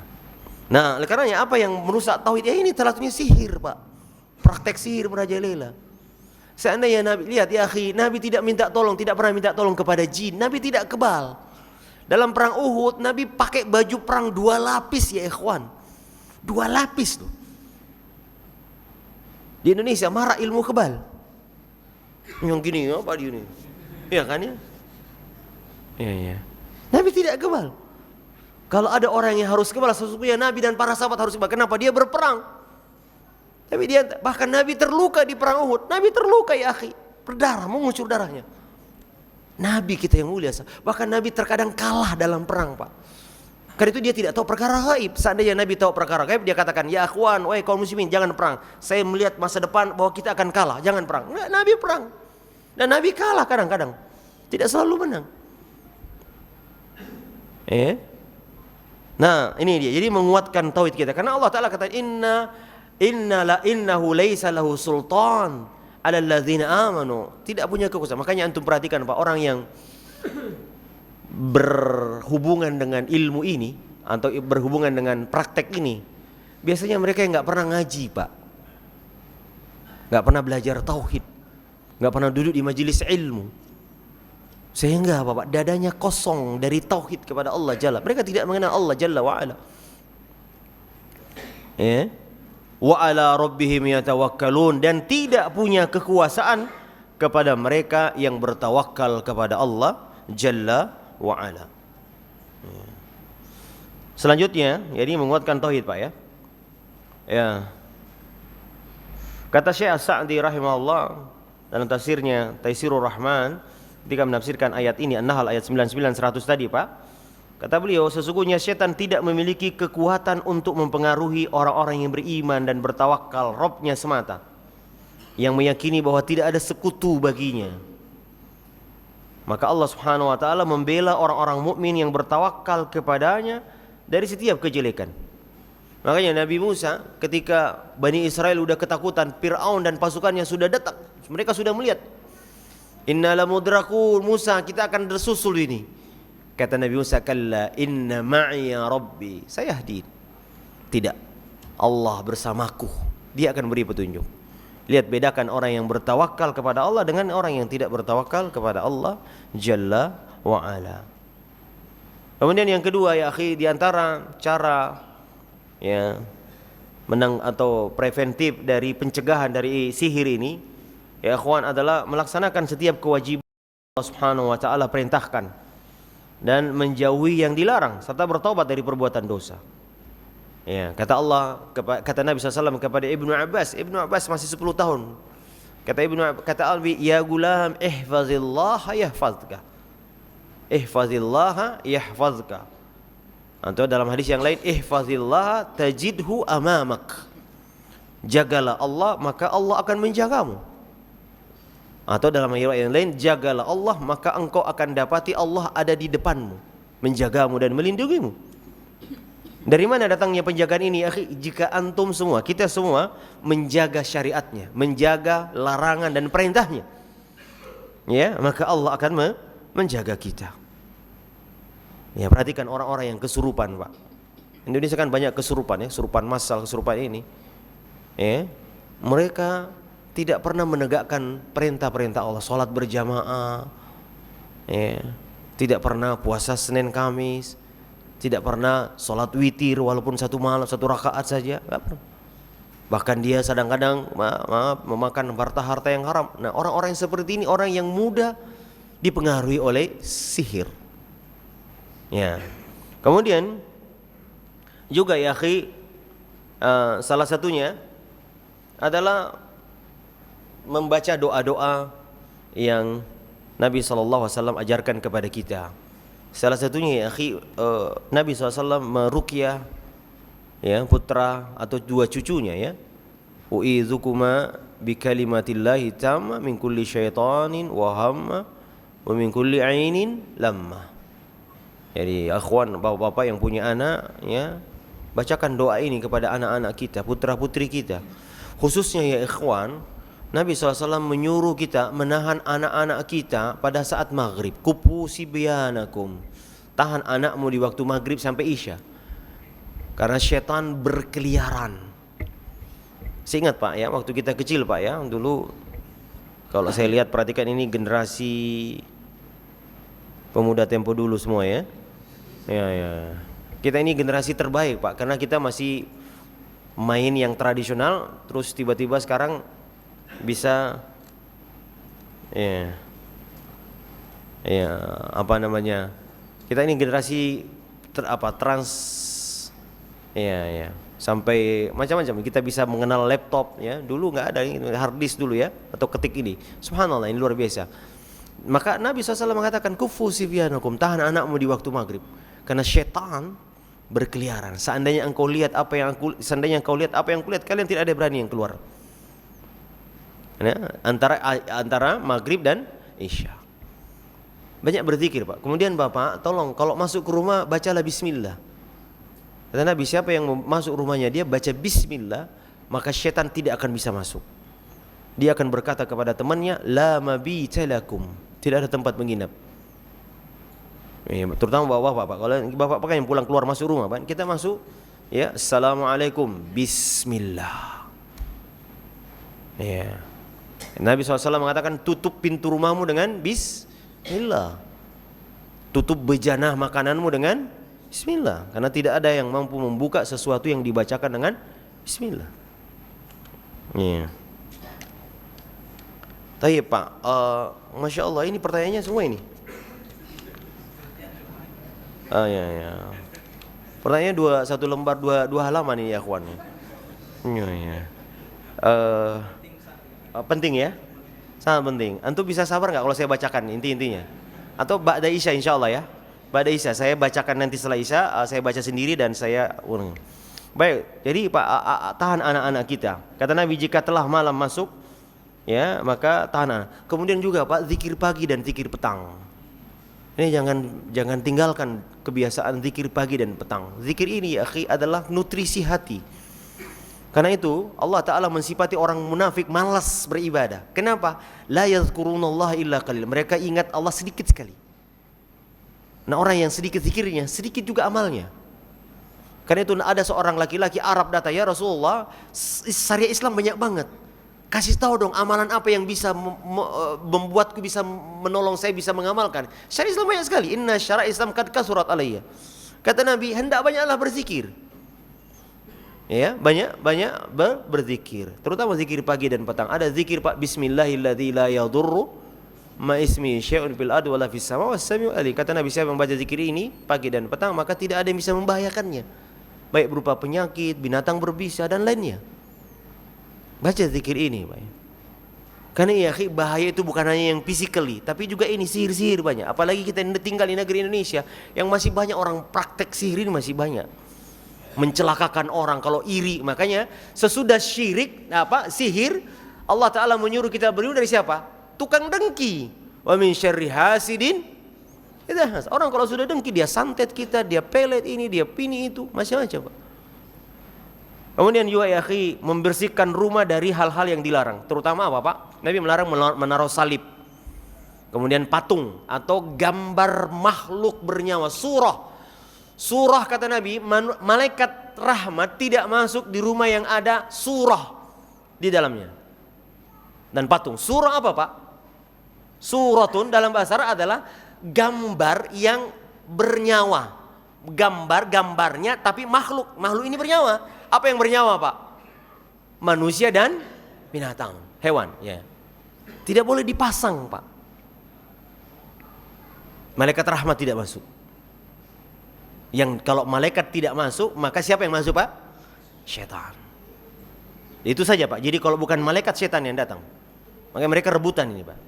Nah, oleh karenanya apa yang merusak tauhid? Ya ini salah satunya sihir, Pak. Praktek sihir merajalela. Seandainya Nabi, lihat ya akhi, Nabi tidak minta tolong, tidak pernah minta tolong kepada jin. Nabi tidak kebal. Dalam perang Uhud, Nabi pakai baju perang 2 lapis ya ikhwan. 2 lapis tuh. Di Indonesia marah ilmu kebal. Yang gini, apa dia ini? Iya kan ya? Iya. Nabi tidak kebal. Kalau ada orang yang harus kebal, sesungguhnya Nabi dan para sahabat harus kebal. Kenapa? Dia berperang. Tapi bahkan Nabi terluka di perang Uhud. Nabi terluka ya akhi, berdarah, mengucur darahnya. Nabi kita yang mulia. Bahkan Nabi terkadang kalah dalam perang, Pak. Karena itu dia tidak tahu perkara gaib. Seandainya Nabi tahu perkara gaib, dia katakan, ya akhwan, wahai kaum muslimin, jangan perang. Saya melihat masa depan bahwa kita akan kalah, jangan perang. Nggak, Nabi perang. Dan Nabi kalah kadang-kadang. Tidak selalu menang. Nah, ini dia. Jadi menguatkan tauhid kita. Karena Allah Ta'ala kata, innahu laisa lahu sultan 'alal ladzina amanu. Tidak punya kekuasaan. Makanya antum perhatikan Pak, orang yang berhubungan dengan ilmu ini atau berhubungan dengan praktek ini, biasanya mereka yang nggak pernah ngaji, Pak. Nggak pernah belajar tauhid, nggak pernah duduk di majelis ilmu. Sehingga Bapak dadanya kosong dari tauhid kepada Allah Jalla. Mereka tidak mengenal Allah Jalla wa ala. Wa ala rabbihim yatawakkalun, dan tidak punya kekuasaan kepada mereka yang bertawakal kepada Allah Jalla wa ala. Selanjutnya, jadi menguatkan tauhid Pak ya. Kata Syekh As-Sa'di rahimahullah dalam tafsirnya Taisirur Rahman ketika menafsirkan ayat ini, An-Nahl ayat 99 100 tadi Pak. Kata beliau, sesungguhnya setan tidak memiliki kekuatan untuk mempengaruhi orang-orang yang beriman dan bertawakal Rabbnya semata, yang meyakini bahwa tidak ada sekutu baginya. Maka Allah Subhanahu wa taala membela orang-orang mukmin yang bertawakal kepadanya dari setiap kejelekan. Makanya Nabi Musa ketika Bani Israel sudah ketakutan, Fir'aun dan pasukannya sudah datang, mereka sudah melihat, inna lamudrakun, Musa kita akan tersusul ini. Kata Nabi Musa, kalla inna ma'iya rabbi sayahdin. Tidak, Allah bersamaku, dia akan beri petunjuk. Lihat, bedakan orang yang bertawakal kepada Allah dengan orang yang tidak bertawakal kepada Allah Jalla wa ala. Kemudian yang kedua ya akhi, di antara cara ya menang atau preventif dari pencegahan dari sihir ini ya akhwan adalah melaksanakan setiap kewajiban Allah Subhanahu wa taala perintahkan dan menjauhi yang dilarang serta bertaubat dari perbuatan dosa. Ya, kata Allah, kata Nabi SAW kepada Ibnu Abbas masih 10 tahun. Kata Albi, ya gulam ihfazillah yahfazka. Ihfazillah yahfazka. Atau dalam hadis yang lain, ihfazillah tajidhu amamak. Jagalah Allah, maka Allah akan menjagamu. Atau dalam riwayat yang lain, jagalah Allah maka engkau akan dapati Allah ada di depanmu, menjagamu dan melindungimu. Dari mana datangnya penjagaan ini akhi? Jika antum semua, kita semua menjaga syariatnya, menjaga larangan dan perintahnya, ya, maka Allah akan menjaga kita. Ya, perhatikan orang-orang yang kesurupan Pak. Indonesia kan banyak kesurupan ya, kesurupan massal, kesurupan ini ya. Mereka tidak pernah menegakkan perintah-perintah Allah, sholat berjamaah, ya. Tidak pernah puasa Senin Kamis, tidak pernah sholat witir walaupun satu malam, 1 rakaat saja, nggak pernah. Bahkan dia kadang-kadang memakan harta-harta yang haram. Nah, orang-orang yang seperti ini orang yang mudah dipengaruhi oleh sihir. Ya. Kemudian juga ya akhi, salah satunya adalah membaca doa-doa yang Nabi SAW ajarkan kepada kita. Salah satunya ya akhi, Nabi SAW meruqyah ya putra atau 2 cucunya ya. U'idzukuma bikalimatillahi tamma min kulli syaitanin wa hamma wa min kulli ainin lamma. Jadi akhwan, bapak-bapak yang punya anak ya, bacakan doa ini kepada anak-anak kita, putra-putri kita. Khususnya ya ikhwan, Nabi SAW menyuruh kita menahan anak-anak kita pada saat maghrib. Kupu sibyanakum, tahan anakmu di waktu maghrib sampai isya, karena syaitan berkeliaran. Saya ingat Pak ya, waktu kita kecil Pak ya, dulu Kalau saya lihat, perhatikan, ini generasi pemuda tempo dulu semua ya. Ya, ya. Kita ini generasi terbaik Pak, karena kita masih main yang tradisional, terus tiba-tiba sekarang bisa ya, ya apa namanya? Kita ini generasi trans, ya, ya. Sampai macam-macam kita bisa mengenal laptop ya. Dulu nggak ada hard disk dulu ya, atau ketik ini. Subhanallah, ini luar biasa. Maka Nabi SAW mengatakan, kufu sibyanakum, tahan anakmu di waktu maghrib, karena syaitan berkeliaran. Seandainya engkau lihat apa yang kulihat, kalian tidak ada berani yang keluar. Ya, antara maghrib dan isya. Banyak berzikir Pak. Kemudian Bapak, tolong kalau masuk ke rumah bacalah bismillah. Kata Nabi, siapa yang masuk rumahnya dia baca bismillah, maka syaitan tidak akan bisa masuk. Dia akan berkata kepada temannya, la mabita lakum, tidak ada tempat menginap. Terutama bapak-bapak. Kalau bapak-bapak yang pulang keluar masuk rumah, Pak, kita masuk ya, assalamualaikum, bismillah. Ya. Nabi SAW mengatakan, tutup pintu rumahmu dengan bismillah. Tutup bejana makananmu dengan bismillah, karena tidak ada yang mampu membuka sesuatu yang dibacakan dengan bismillah. Iya. Tayyib Pak, Masya Allah, ini pertanyaannya semua ini. Ya, ya. Pertanyaannya satu lembar dua halaman ini ya kawan. Iya, ya. Penting ya, sangat penting. Antum bisa sabar nggak kalau saya bacakan intinya? Atau ba'da isya insya Allah ya. Ba'da isya saya bacakan, nanti setelah isya saya baca sendiri dan saya ulang. Baik, jadi Pak, tahan anak-anak kita. Kata Nabi, jika telah malam masuk ya, maka tahan. Kemudian juga Pak, zikir pagi dan zikir petang. Ini jangan tinggalkan kebiasaan zikir pagi dan petang. Zikir ini ya akhi adalah nutrisi hati. Karena itu Allah Ta'ala mensifati orang munafik malas beribadah. Kenapa? La yadhkurunallaha illa qalil. Mereka ingat Allah sedikit sekali. Nah, orang yang sedikit zikirnya, sedikit juga amalnya. Karena itu ada seorang laki-laki Arab datang, ya Rasulullah, syariat Islam banyak banget. Kasih tahu dong amalan apa yang bisa membuatku bisa menolong saya bisa mengamalkan. Syariat Islam banyak sekali. Inna syara' Islam qad kasurat alayya. Kata Nabi, hendak banyaklah berzikir. Ya, banyak berzikir, terutama zikir pagi dan petang. Ada zikir Pak, bismillahilladzi la yadurru ma ismi syai'un fil ardi wala fis sama was-sami'ul alim. Kata Nabi, siapa yang membaca zikir ini pagi dan petang, maka tidak ada yang bisa membahayakannya, baik berupa penyakit, binatang berbisa dan lainnya. Baca zikir ini, Pak. Karena ya, bahaya itu bukan hanya yang physically, tapi juga ini sihir-sihir banyak. Apalagi kita tinggal di negeri Indonesia yang masih banyak orang praktek sihir, ini masih banyak. Mencelakakan orang kalau iri. Makanya sesudah syirik sihir, Allah Ta'ala menyuruh kita beriman dari siapa? Tukang dengki. Wa min syarri hasidin. Orang kalau sudah dengki, dia santet kita, dia pelet ini, dia pini itu, macam-macam. Kemudian juga ya akhi, membersihkan rumah dari hal-hal yang dilarang. Terutama apa Pak? Nabi melarang menaruh salib, kemudian patung atau gambar makhluk bernyawa. Surah kata Nabi, malaikat rahmat tidak masuk di rumah yang ada surah di dalamnya dan patung. Surah apa Pak? Suratun dalam bahasa Arab adalah gambar yang bernyawa. Gambarnya tapi makhluk ini bernyawa. Apa yang bernyawa Pak? Manusia dan binatang, hewan ya. Tidak boleh dipasang Pak. Malaikat rahmat tidak masuk. Yang kalau malaikat tidak masuk, maka siapa yang masuk Pak? Syaitan. Itu saja Pak. Jadi kalau bukan malaikat, syaitan yang datang. Maka mereka rebutan ini Pak.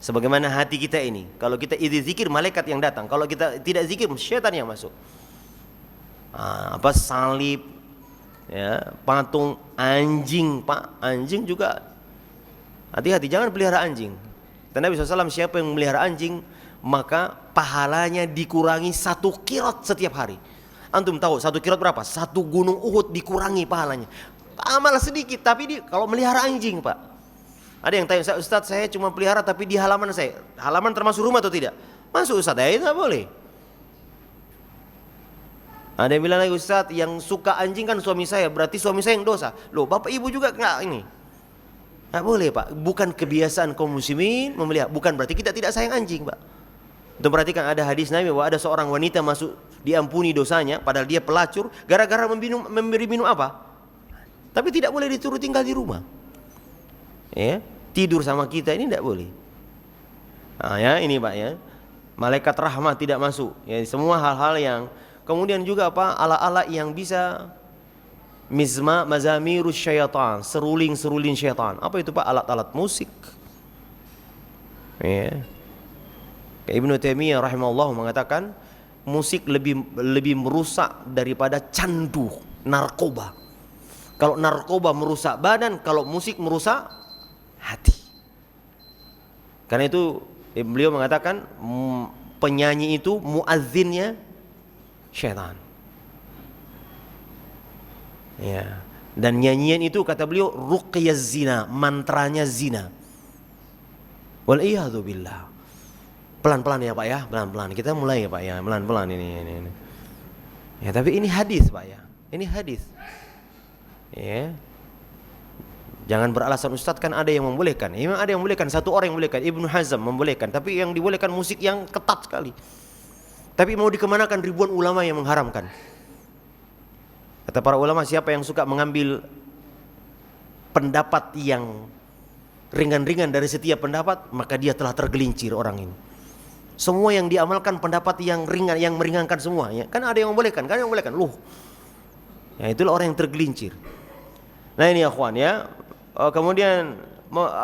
Sebagaimana hati kita ini, kalau kita zikir, malaikat yang datang. Kalau kita tidak zikir, syaitan yang masuk. Salib ya, patung, anjing Pak. Anjing juga hati-hati, jangan pelihara anjing. Dan Nabi SAW, siapa yang memelihara anjing, maka pahalanya dikurangi 1 qirot setiap hari. Antum tahu 1 qirot berapa? 1 gunung Uhud dikurangi pahalanya. Amal sedikit, tapi kalau melihara anjing Pak. Ada yang tanya, Ustaz saya cuma pelihara tapi di halaman saya. Halaman termasuk rumah atau tidak? Masuk Ustaz, ya tidak boleh. Ada yang bilang lagi, Ustaz yang suka anjing kan suami saya, berarti suami saya yang dosa. Loh, bapak ibu juga enggak ini. Nggak boleh Pak, bukan kebiasaan kaum muslimin memelihara. Bukan berarti kita tidak sayang anjing Pak. Untuk perhatikan ada hadis Nabi bahwa ada seorang wanita masuk diampuni dosanya padahal dia pelacur gara-gara memberi minum apa? Tapi tidak boleh disuruh tinggal di rumah. Ya, tidur sama kita ini tidak boleh. Nah, ya ini Pak ya. Malaikat rahmat tidak masuk. Ya, semua hal-hal yang kemudian juga apa? Ala-ala yang bisa mazamirus syaitan, seruling-seruling syaitan. Apa itu Pak? Alat-alat musik. Ya. Ibnu Taimiyah rahimahullah mengatakan musik lebih merusak daripada candu, narkoba. Kalau narkoba merusak badan, kalau musik merusak hati. Karena itu beliau mengatakan penyanyi itu muazzinnya syaitan. Ya. Dan nyanyian itu kata beliau ruqyaz zina, mantranya zina. Wal iyadzu billah. Pelan-pelan ya Pak ya, pelan-pelan. Kita mulai ya Pak ya, pelan-pelan ini. Ya, tapi ini hadis Pak ya. Ini hadis. Ya. Jangan beralasan Ustadz kan ada yang membolehkan. Memang ada yang membolehkan, satu orang yang membolehkan, Ibnu Hazm membolehkan, tapi yang dibolehkan musik yang ketat sekali. Tapi mau dikemanakan ribuan ulama yang mengharamkan. Kata para ulama, siapa yang suka mengambil pendapat yang ringan-ringan dari setiap pendapat, maka dia telah tergelincir orang ini. Semua yang diamalkan pendapat yang ringan, yang meringankan semua ya. Kan ada yang membolehkan, kan yang membolehkan. Ya itulah orang yang tergelincir. Nah ini akhwan ya. Kemudian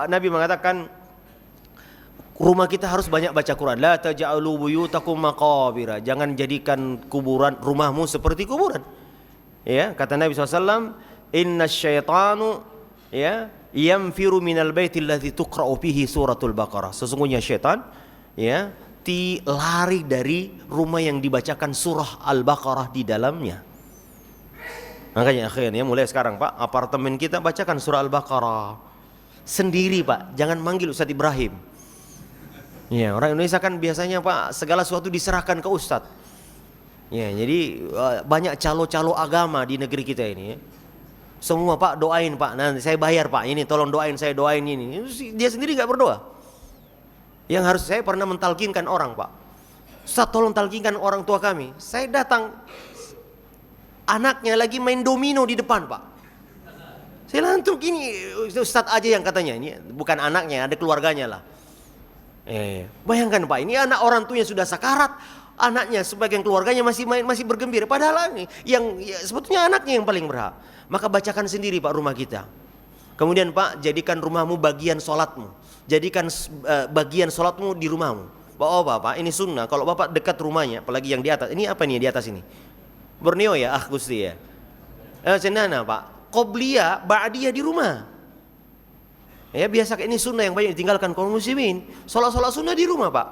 Nabi mengatakan rumah kita harus banyak baca Quran. La taj'alu buyutakum maqabira. Jangan jadikan kuburan rumahmu seperti kuburan. Ya, kata Nabi SAW, innasyaitanu ya yamfiru minal baitil ladzi tuqra'u fihi suratul Baqarah. Sesungguhnya syaitan ya lari dari rumah yang dibacakan surah Al-Baqarah di dalamnya. Makanya akhirnya mulai sekarang Pak, apartemen kita bacakan surah Al-Baqarah sendiri Pak, jangan manggil Ustadz Ibrahim. Ya, orang Indonesia kan biasanya Pak segala sesuatu diserahkan ke Ustadz. Ya, jadi banyak calo-calo agama di negeri kita ini ya. Semua Pak doain Pak, nanti saya bayar Pak, ini tolong doain saya, doain ini. Dia sendiri gak berdoa. Yang harus saya pernah mentalkinkan orang Pak, Ustaz tolong talkinkan orang tua kami. Saya datang, anaknya lagi main domino di depan Pak. Saya lantuk, ini Ustaz aja yang katanya, ini bukan anaknya, ada keluarganya lah. Bayangkan Pak, ini anak orang tuanya sudah sakarat, anaknya sebagian keluarganya masih main, masih bergembira. Padahal ini yang ya, sebetulnya anaknya yang paling berhak. Maka bacakan sendiri Pak rumah kita. Kemudian Pak, jadikan rumahmu bagian sholatmu. Jadikan bagian sholatmu di rumahmu. Bapak, ini sunnah. Kalau Bapak dekat rumahnya, apalagi yang di atas. Ini apa nih di atas ini? Borneo ya, Gusti ya. Senana Pak, qobliyah, ba'diyah di rumah. Ya biasa ini sunnah yang banyak ditinggalkan kaum muslimin. Sholat sunnah di rumah Pak.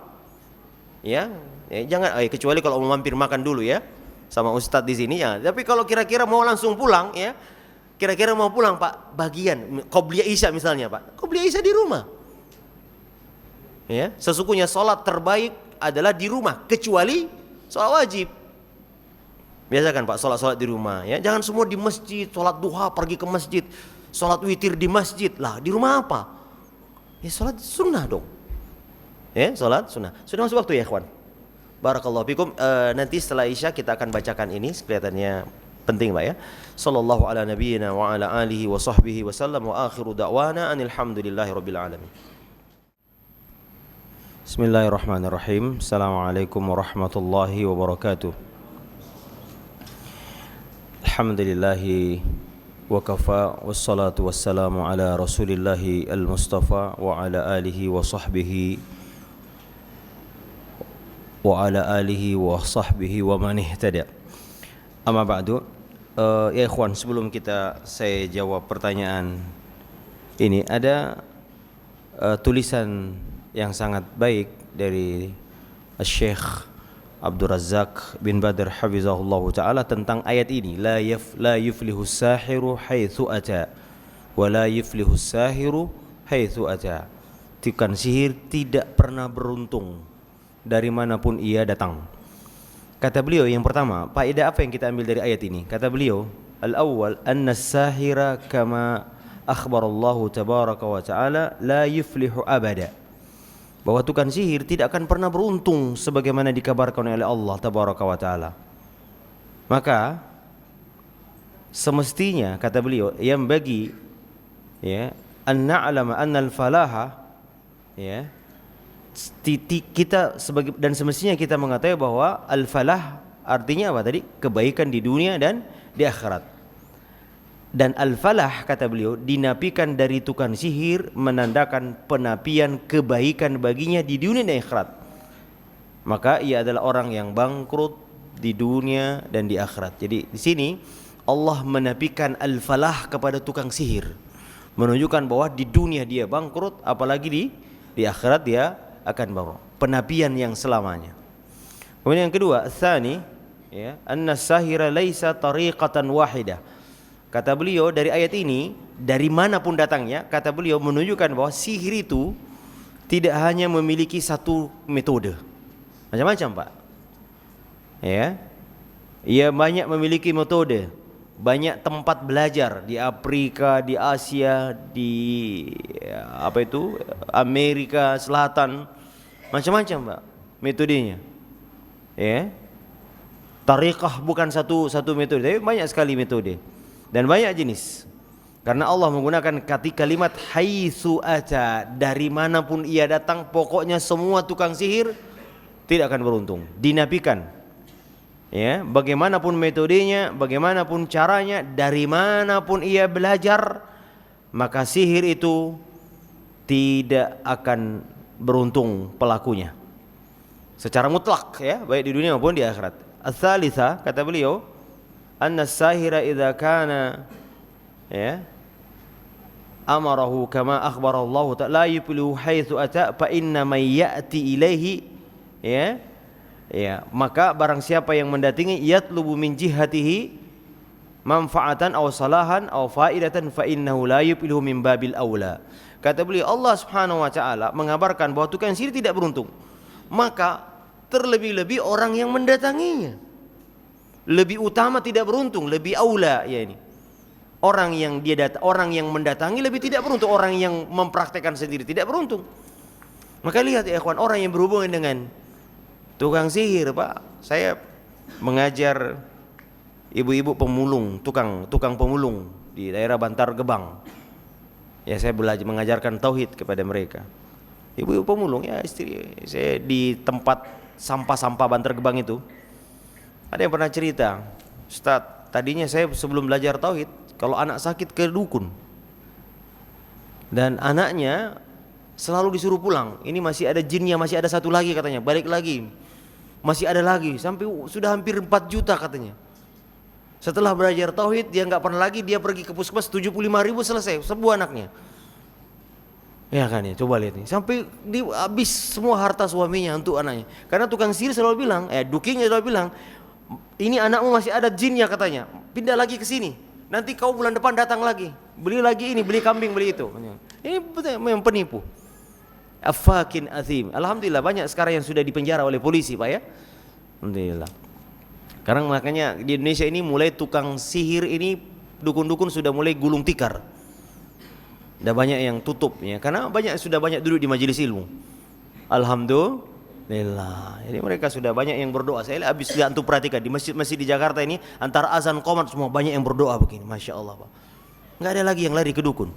Ya jangan kecuali kalau mau mampir makan dulu ya sama Ustadz di sini ya. Tapi kalau kira-kira mau langsung pulang ya, kira-kira mau pulang Pak, bagian qobliyah isya misalnya Pak, qobliyah isya di rumah. Ya, sesungguhnya sholat terbaik adalah di rumah, kecuali sholat wajib. Biasakan Pak sholat di rumah ya. Jangan semua di masjid, sholat duha pergi ke masjid, sholat witir di masjid lah. Di rumah apa? Ya sholat sunnah dong. Ya sholat sunnah. Sudah masuk waktu ya ikhwan. Barakallahu fikum. Nanti setelah isya kita akan bacakan ini, kelihatannya penting Pak ya. Sallallahu ala nabiyyina wa ala alihi wa sahbihi wa sallam wa akhiru da'wana anil hamdulillahi rabbil alamin. Bismillahirrahmanirrahim. Assalamualaikum warahmatullahi wabarakatuh. Alhamdulillahi wa kafa wassalatu wassalamu ala rasulillahi al-mustafa wa ala alihi wa sahbihi wa ala alihi wa sahbihi wa man ihtada. Amma ba'du. Ya ikhwan, sebelum saya jawab pertanyaan ini, ada tulisan yang sangat baik dari Syekh Abdul Razak bin Badr hafizahullah ta'ala tentang ayat ini, la yuflihu sahiru haitsu ata wa la yuflihu sahiru haitsu ata. Tukang sihir tidak pernah beruntung dari manapun ia datang. Kata beliau yang pertama, faedah apa yang kita ambil dari ayat ini? Kata beliau, al-awwal anna as-sahira kama akhbarallahu tabaraka wa ta'ala la yuflihu abada, bahwa tukang sihir tidak akan pernah beruntung sebagaimana dikabarkan oleh Allah tabaraka wa ta'ala. Maka semestinya, kata beliau, yang bagi ya an na'lama anna al-falaha, ya kita sebagai, dan semestinya kita mengetahui bahwa al-falah artinya apa tadi? Kebaikan di dunia dan di akhirat. Dan al-falah, kata beliau, dinafikan dari tukang sihir menandakan penapian kebaikan baginya di dunia dan akhirat. Maka ia adalah orang yang bangkrut di dunia dan di akhirat. Jadi di sini Allah menafikan al-falah kepada tukang sihir, menunjukkan bahwa di dunia dia bangkrut, apalagi di akhirat dia akan bangkrut. Penapian yang selamanya. Kemudian yang kedua, tsani, ya, anna sahira laisa tariqatan wahidah. Kata beliau dari ayat ini, dari manapun datangnya, kata beliau menunjukkan bahwa sihir itu tidak hanya memiliki satu metode, macam-macam Pak. Ya, ia banyak memiliki metode, banyak tempat belajar di Afrika, di Asia, di Amerika Selatan, macam-macam Pak metodenya. Ya, tariqah bukan satu metode, tapi banyak sekali metode. Dan banyak jenis. Karena Allah menggunakan kalimat haitsu ata, dari manapun ia datang, pokoknya semua tukang sihir tidak akan beruntung, dinafikan. Ya, bagaimanapun metodenya, bagaimanapun caranya, dari manapun ia belajar, maka sihir itu tidak akan beruntung pelakunya secara mutlak, ya, baik di dunia maupun di akhirat. Ats-tsalitsah, kata beliau, anna sahira idza kana, ya, amarahu kama akhbara Allah ta'ala yuflihu haitsu ata fa inna may ya'ti ilaihi, ya, maka barang siapa yang mendatangi yatlubu min jihatihi manfaatan aw salahan aw faidatan fa innahu la yuflihu min babil aula. Kata beliau, Allah Subhanahu wa taala mengabarkan bahwa tukang sihir tidak beruntung, maka terlebih-lebih orang yang mendatanginya lebih utama tidak beruntung, lebih aula, ya ini. Orang yang mendatangi lebih tidak beruntung, orang yang mempraktekkan sendiri tidak beruntung. Maka lihat ya ikhwan, orang yang berhubungan dengan tukang sihir, Pak. Saya mengajar ibu-ibu pemulung, tukang pemulung di daerah Bantar Gebang. Ya, saya belajar mengajarkan tauhid kepada mereka. Ibu-ibu pemulung, ya istri saya di tempat sampah-sampah Bantar Gebang itu. Ada yang pernah cerita, Ustaz, tadinya saya sebelum belajar tauhid, kalau anak sakit ke dukun, dan anaknya selalu disuruh pulang. Ini masih ada jinnya, masih ada satu lagi katanya, balik lagi, masih ada lagi, sampai sudah hampir 4 juta katanya. Setelah belajar tauhid, dia nggak pernah lagi, dia pergi ke puskesmas 75.000 selesai, sebuah anaknya. Ya kan ya, coba lihat nih, sampai habis semua harta suaminya untuk anaknya. Karena tukang sihir selalu bilang, dukingnya selalu bilang, ini anakmu masih ada jinnya katanya, pindah lagi ke sini, nanti kau bulan depan datang lagi, beli lagi ini, beli kambing, beli itu. Ini betul memang penipu. Afakin azim. Alhamdulillah banyak sekarang yang sudah dipenjara oleh polisi, Pak, ya. Alhamdulillah. Sekarang makanya di Indonesia ini mulai tukang sihir ini, dukun-dukun sudah mulai gulung tikar. Sudah banyak yang tutup, ya, karena sudah banyak duduk di majelis ilmu. Alhamdulillah. Jadi mereka sudah banyak yang berdoa. Saya habis lihat, untuk perhatikan di masjid-masjid di Jakarta ini, antara azan qomat semua banyak yang berdoa begini, masya Allah, Pak. Nggak ada lagi yang lari ke dukun.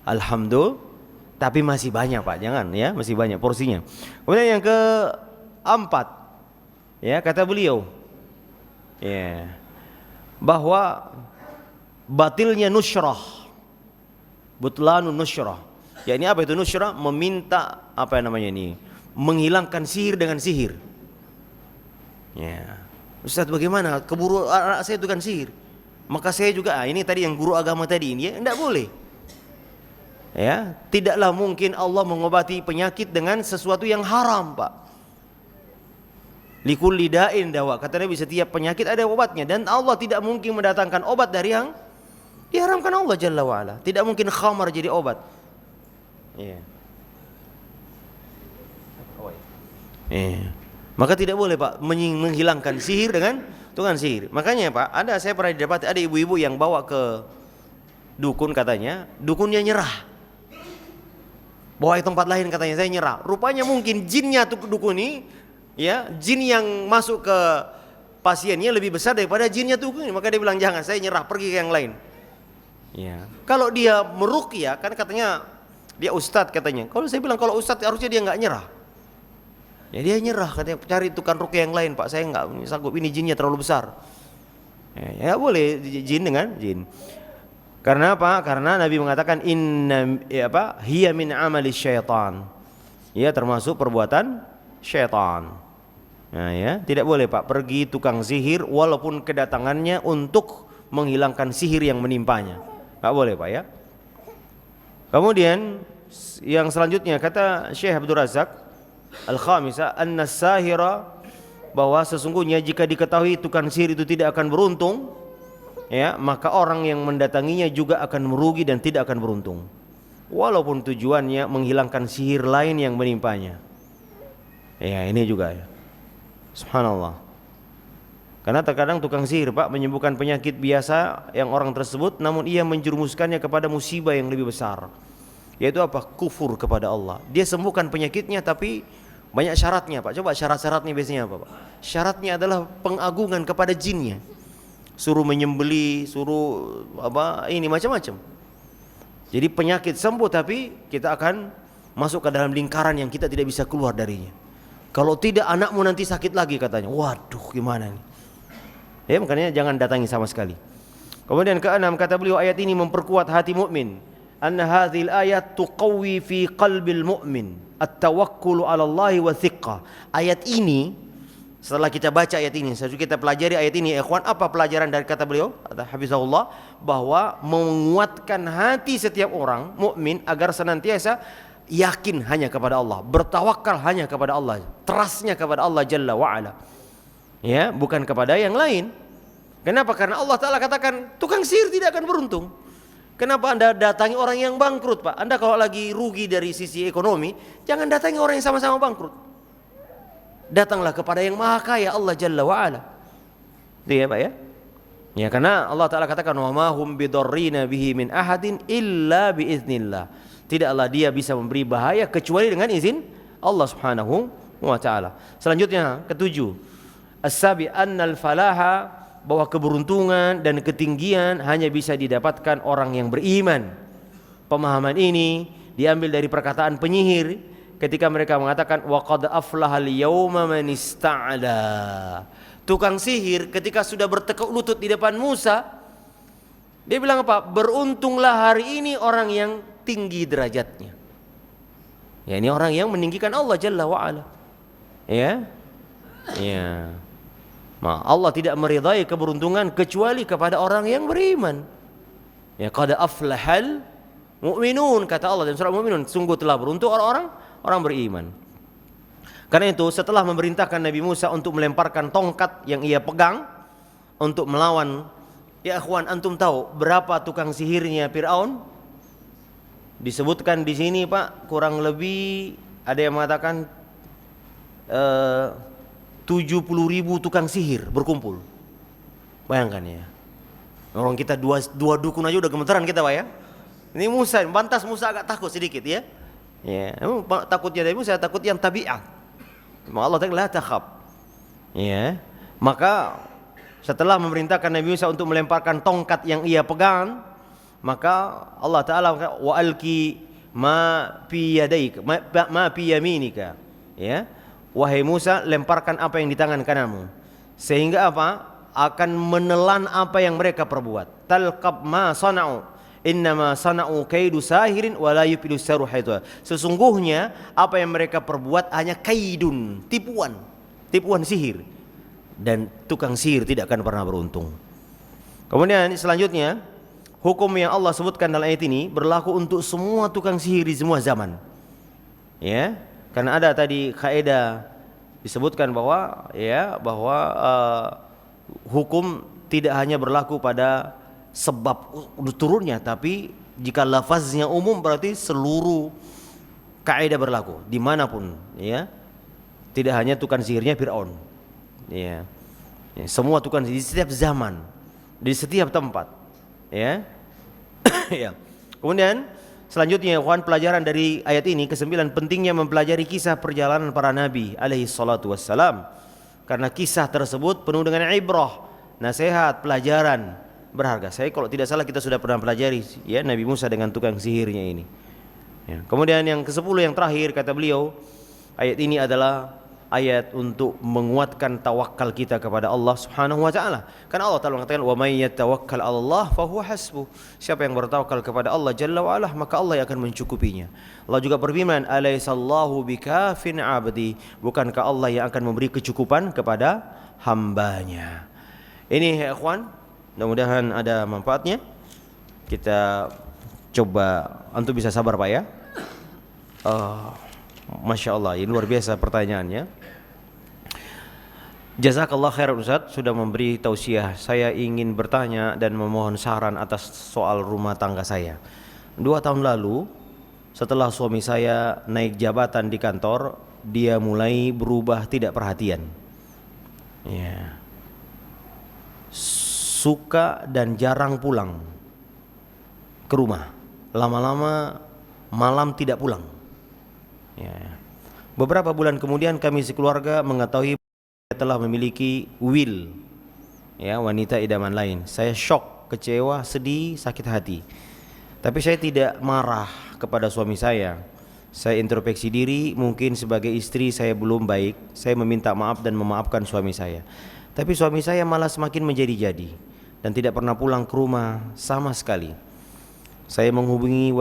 Alhamdulillah. Tapi masih banyak, Pak, jangan ya, masih banyak porsinya. Kemudian yang keempat, ya, kata beliau, ya, bahwa batilnya nusyrah, butlanun nusyrah. Ya, ini apa itu nusyrah? Meminta apa namanya ini? Menghilangkan sihir dengan sihir. Ya, Ustaz, bagaimana? Keburu anak saya itu kan sihir. Maka saya juga, ini tadi yang guru agama tadi ini, ya, tidak boleh. Ya, tidaklah mungkin Allah mengobati penyakit dengan sesuatu yang haram, Pak. Likulli da'in dawa. Kata Nabi, setiap penyakit ada obatnya, dan Allah tidak mungkin mendatangkan obat dari yang diharamkan Allah Jalla wa'ala. Tidak mungkin khamar jadi obat. Ya. Maka tidak boleh, Pak, menghilangkan sihir dengan tukang sihir. Makanya, Pak, saya pernah didapati ada ibu-ibu yang bawa ke dukun katanya, dukunnya nyerah. Bawa ke tempat lain katanya, saya nyerah. Rupanya mungkin jinnya tuh dukun ini, ya, jin yang masuk ke pasiennya lebih besar daripada jinnya dukun ini. Maka dia bilang jangan, saya nyerah, pergi ke yang lain. Ya. Kalau dia meruqyah, kan katanya dia ustadz katanya. Kalau saya bilang kalau ustadz harusnya dia nggak nyerah. Ya dia nyerah katanya, cari tukang ruqyah yang lain Pak, saya nggak sanggup, ini jinnya terlalu besar. Ya boleh jin dengan jin. Karena apa? Karena Nabi mengatakan hiya min amali syaitan. Ya, termasuk perbuatan syaitan. Nah, ya, tidak boleh Pak pergi tukang sihir walaupun kedatangannya untuk menghilangkan sihir yang menimpanya. Enggak boleh Pak ya. Kemudian yang selanjutnya kata Syekh Abdul Razak Al-Khamisah an-sahira, bahwa sesungguhnya jika diketahui tukang sihir itu tidak akan beruntung, ya, maka orang yang mendatanginya juga akan merugi dan tidak akan beruntung, walaupun tujuannya menghilangkan sihir lain yang menimpanya. Ya, ini juga ya. Subhanallah. Karena terkadang tukang sihir Pak menyembuhkan penyakit biasa yang orang tersebut, namun ia menjerumuskannya kepada musibah yang lebih besar, yaitu apa? Kufur kepada Allah. Dia sembuhkan penyakitnya tapi banyak syaratnya Pak. Coba syarat-syaratnya biasanya apa Pak? Syaratnya adalah pengagungan kepada jinnya. Suruh menyembeli, suruh apa, ini macam-macam. Jadi penyakit sembuh tapi kita akan masuk ke dalam lingkaran yang kita tidak bisa keluar darinya. Kalau tidak anakmu nanti sakit lagi katanya. Waduh, gimana nih? Ya, makanya jangan datangi sama sekali. Kemudian keenam, kata beliau, ayat ini memperkuat hati mukmin. Anna hadhil ayat tuqawwi fi qalbil mu'min at-tawakkul 'ala Allah wa thiqah. Ayat ini, setelah kita baca ayat ini, setelah kita pelajari ayat ini, ikhwan, apa pelajaran dari kata beliau? Hafizahullah, bahwa menguatkan hati setiap orang mukmin agar senantiasa yakin hanya kepada Allah, bertawakal hanya kepada Allah, trustnya kepada Allah Jalla wa Ala. Ya, bukan kepada yang lain. Kenapa? Karena Allah Ta'ala katakan tukang sihir tidak akan beruntung. Kenapa Anda datangi orang yang bangkrut Pak? Anda kalau lagi rugi dari sisi ekonomi, jangan datangi orang yang sama-sama bangkrut. Datanglah kepada yang maha kaya, Allah Jalla wa Ala. Itu ya Pak ya. Ya, karena Allah Ta'ala katakan wa ma hum bidarrina bihi min ahadin illa biiznillah. Tidaklah dia bisa memberi bahaya kecuali dengan izin Allah Subhanahu wa Ta'ala. Selanjutnya ketujuh, as-sabi annal falaha, bahwa keberuntungan dan ketinggian hanya bisa didapatkan orang yang beriman. Pemahaman ini diambil dari perkataan penyihir ketika mereka mengatakan wa qad aflahal yauma man ista'la. Tukang sihir ketika sudah bertekuk lutut di depan Musa, dia bilang apa? Beruntunglah hari ini orang yang tinggi derajatnya. Ya, ini orang yang meninggikan Allah Jalla wa Ala. Ya. Ya. Allah tidak meridai keberuntungan kecuali kepada orang yang beriman. Ya, qad aflahal mu'minun, kata Allah dalam surah Mu'minun, sungguh telah beruntung orang beriman. Karena itu setelah memerintahkan Nabi Musa untuk melemparkan tongkat yang ia pegang untuk melawan, ya ikhwan, antum tahu berapa tukang sihirnya Firaun? Disebutkan di sini Pak, kurang lebih ada yang mengatakan 70.000 tukang sihir berkumpul. Bayangkan ya. Orang kita dua dukun aja udah gemeteran kita Pak ya. Ini Musa, pantas Musa agak takut sedikit ya. Ya, takutnya dari Musa, takut yang tabiat. Allah Ta'ala la takhaf. Ya. Maka setelah memerintahkan Nabi Musa untuk melemparkan tongkat yang ia pegang, maka Allah Ta'ala wa alqi ma fi yadaika ma fi yaminika. Ya. Wahai Musa, lemparkan apa yang di tangan kananmu. Sehingga apa? Akan menelan apa yang mereka perbuat. Talqab ma sana'u. Innama sana'u kaidu sahirin wa la yufidu saru haitsu. Sesungguhnya apa yang mereka perbuat hanya kaidun, tipuan sihir. Dan tukang sihir tidak akan pernah beruntung. Kemudian selanjutnya, hukum yang Allah sebutkan dalam ayat ini berlaku untuk semua tukang sihir di semua zaman. Ya. Karena ada tadi kaidah disebutkan bahwa hukum tidak hanya berlaku pada sebab turunnya, tapi jika lafaznya umum berarti seluruh kaidah berlaku dimanapun, ya. Tidak hanya tukang sihirnya Firaun, ya. Semua tukang sihir di setiap zaman, di setiap tempat, ya. Ya. Kemudian selanjutnya ikhwan, pelajaran dari ayat ini ke-9, pentingnya mempelajari kisah perjalanan para nabi alaihi salatu wassalam. Karena kisah tersebut penuh dengan ibrah, nasihat, pelajaran berharga. Saya kalau tidak salah kita sudah pernah pelajari ya Nabi Musa dengan tukang sihirnya ini. Ya. Kemudian yang ke-10 yang terakhir kata beliau, ayat ini adalah ayat untuk menguatkan tawakal kita kepada Allah Subhanahu wa taala. Karena Allah Taala mengatakan, "Wa may yatawakkal 'ala Allah fa huwa hasbuh." Siapa yang bertawakal kepada Allah Jalla wa ala, maka Allah yang akan mencukupinya. Allah juga berfirman, "Alaisallahu bikafin 'abdi." Bukankah Allah yang akan memberi kecukupan kepada hambanya? Ini ya ikhwan, mudah-mudahan ada manfaatnya. Kita coba, antum bisa sabar Pak ya. Masya Allah, ini luar biasa pertanyaannya. Jazakallah khairan Ustaz sudah memberi tausiah. Saya ingin bertanya dan memohon saran atas soal rumah tangga saya. 2 tahun lalu setelah suami saya naik jabatan di kantor, dia mulai berubah tidak perhatian. Ya. Suka dan jarang pulang ke rumah. Lama-lama malam tidak pulang. Ya. Beberapa bulan kemudian kami sekeluarga mengetahui telah memiliki Will, ya, wanita idaman lain. Saya shock, kecewa, sedih, sakit hati. Tapi saya tidak marah kepada suami saya. Saya introspeksi diri, mungkin sebagai istri saya belum baik. Saya meminta maaf dan memaafkan suami saya. Tapi suami saya malah semakin menjadi-jadi dan tidak pernah pulang ke rumah sama sekali. Saya menghubungi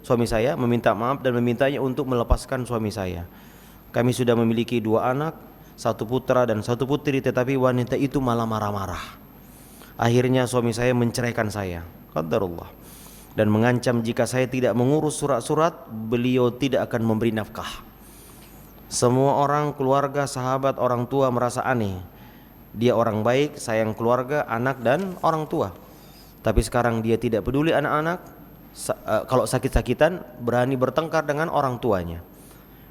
suami saya meminta maaf dan memintanya untuk melepaskan suami saya. Kami sudah memiliki 2 anak, 1 putra dan 1 putri, tetapi wanita itu malah marah-marah. Akhirnya suami saya menceraikan saya, qadarullah, dan mengancam jika saya tidak mengurus surat-surat, beliau tidak akan memberi nafkah. Semua orang, keluarga, sahabat, orang tua merasa aneh. Dia orang baik, sayang keluarga, anak dan orang tua. Tapi sekarang dia tidak peduli anak-anak. Kalau sakit-sakitan berani bertengkar dengan orang tuanya.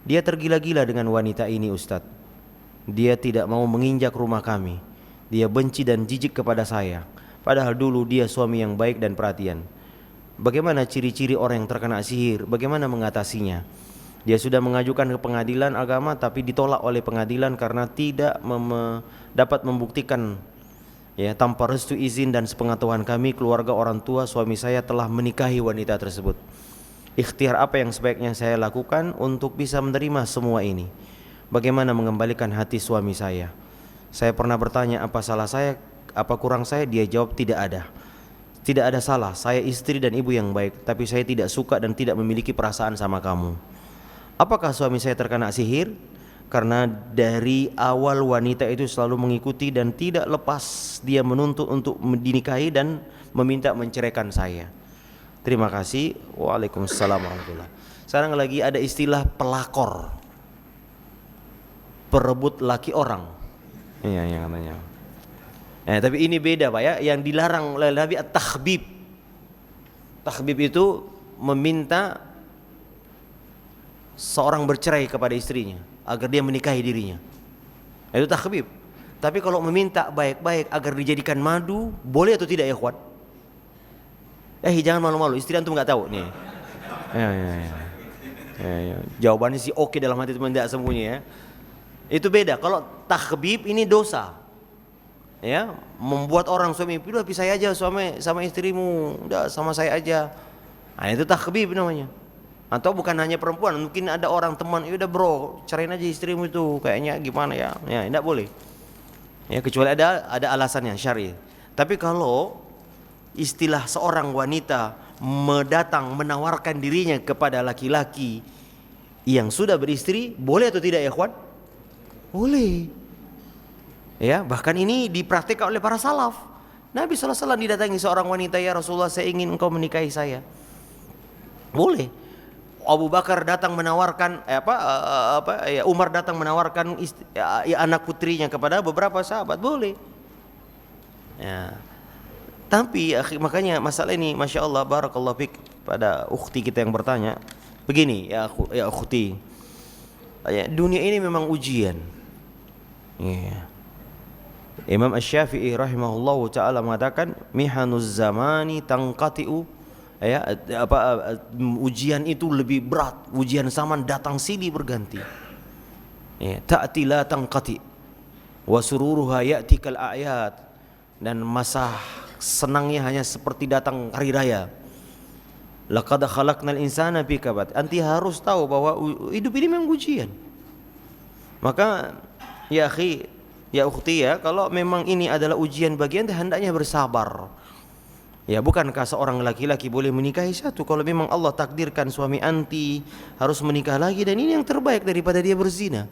Dia tergila-gila dengan wanita ini Ustadz. Dia tidak mau menginjak rumah kami. Dia benci dan jijik kepada saya. Padahal dulu dia suami yang baik dan perhatian. Bagaimana ciri-ciri orang yang terkena sihir? Bagaimana mengatasinya? Dia sudah mengajukan ke pengadilan agama tapi ditolak oleh pengadilan karena tidak dapat membuktikan, ya, tanpa restu, izin dan sepengetahuan kami, keluarga, orang tua suami saya telah menikahi wanita tersebut. Ikhtiar apa yang sebaiknya saya lakukan untuk bisa menerima semua ini? Bagaimana mengembalikan hati suami saya? Saya pernah bertanya apa salah saya, apa kurang saya? Dia jawab tidak ada. Tidak ada salah, saya istri dan ibu yang baik, tapi saya tidak suka dan tidak memiliki perasaan sama kamu. Apakah suami saya terkena sihir? Karena dari awal wanita itu selalu mengikuti dan tidak lepas dia menuntut untuk dinikahi dan meminta menceraikan saya. Terima kasih. Waalaikumsalam warahmatullahi. Sekarang lagi ada istilah pelakor, perebut laki orang. Iya, yang katanya. Tapi ini beda Pak ya. Yang dilarang oleh Nabi at-takhbib. Takhbib itu meminta seorang bercerai kepada istrinya agar dia menikahi dirinya. Itu takhbib. Tapi kalau meminta baik-baik agar dijadikan madu, boleh atau tidak ya ikhwan? Jangan malu-malu, istri antum nggak tahu nih. Ya. Jawabannya sih oke dalam hati teman, tidak sembunyi ya. Itu beda. Kalau takhbib ini dosa. Ya, membuat orang suami, udah pisah aja suami sama istrimu, udah sama saya aja. Nah, itu takhbib namanya. Atau bukan hanya perempuan, mungkin ada orang teman, udah bro, cerain aja istrimu itu, kayaknya gimana ya? Ya, tidak boleh. Ya, kecuali ada alasannya syar'i. Tapi kalau istilah seorang wanita menawarkan dirinya kepada laki-laki yang sudah beristri, boleh atau tidak ya ikhwan? Boleh. Ya, bahkan ini dipraktikkan oleh para salaf. Nabi SAW didatangi seorang wanita, ya Rasulullah, saya ingin engkau menikahi saya. Boleh. Abu Bakar datang menawarkan Umar datang menawarkan anak putrinya kepada beberapa sahabat, boleh. Ya. Tapi makanya masalah ini, masya Allah, barakallahu fik, pada ukhti kita yang bertanya begini, ya ukhti, dunia ini memang ujian. Imam Asy-Syafi'i rahimahullahu taala mengatakan mihanuz zamani tanqati'u, ya, ujian itu lebih berat, ujian zaman datang silih berganti. Ya, ta'ti la tanqati wa sururuha ya'ti kal a'yad, dan masa senangnya hanya seperti datang hari raya. Laqad khalaqnal insana fi kabad. Anti harus tahu bahwa hidup ini memang ujian. Maka ya akhi, ya ukhti, ya, kalau memang ini adalah ujian bagi anda, hendaknya bersabar. Ya, bukankah seorang laki-laki boleh menikahi satu kalau memang Allah takdirkan suami anti harus menikah lagi, dan ini yang terbaik daripada dia berzina.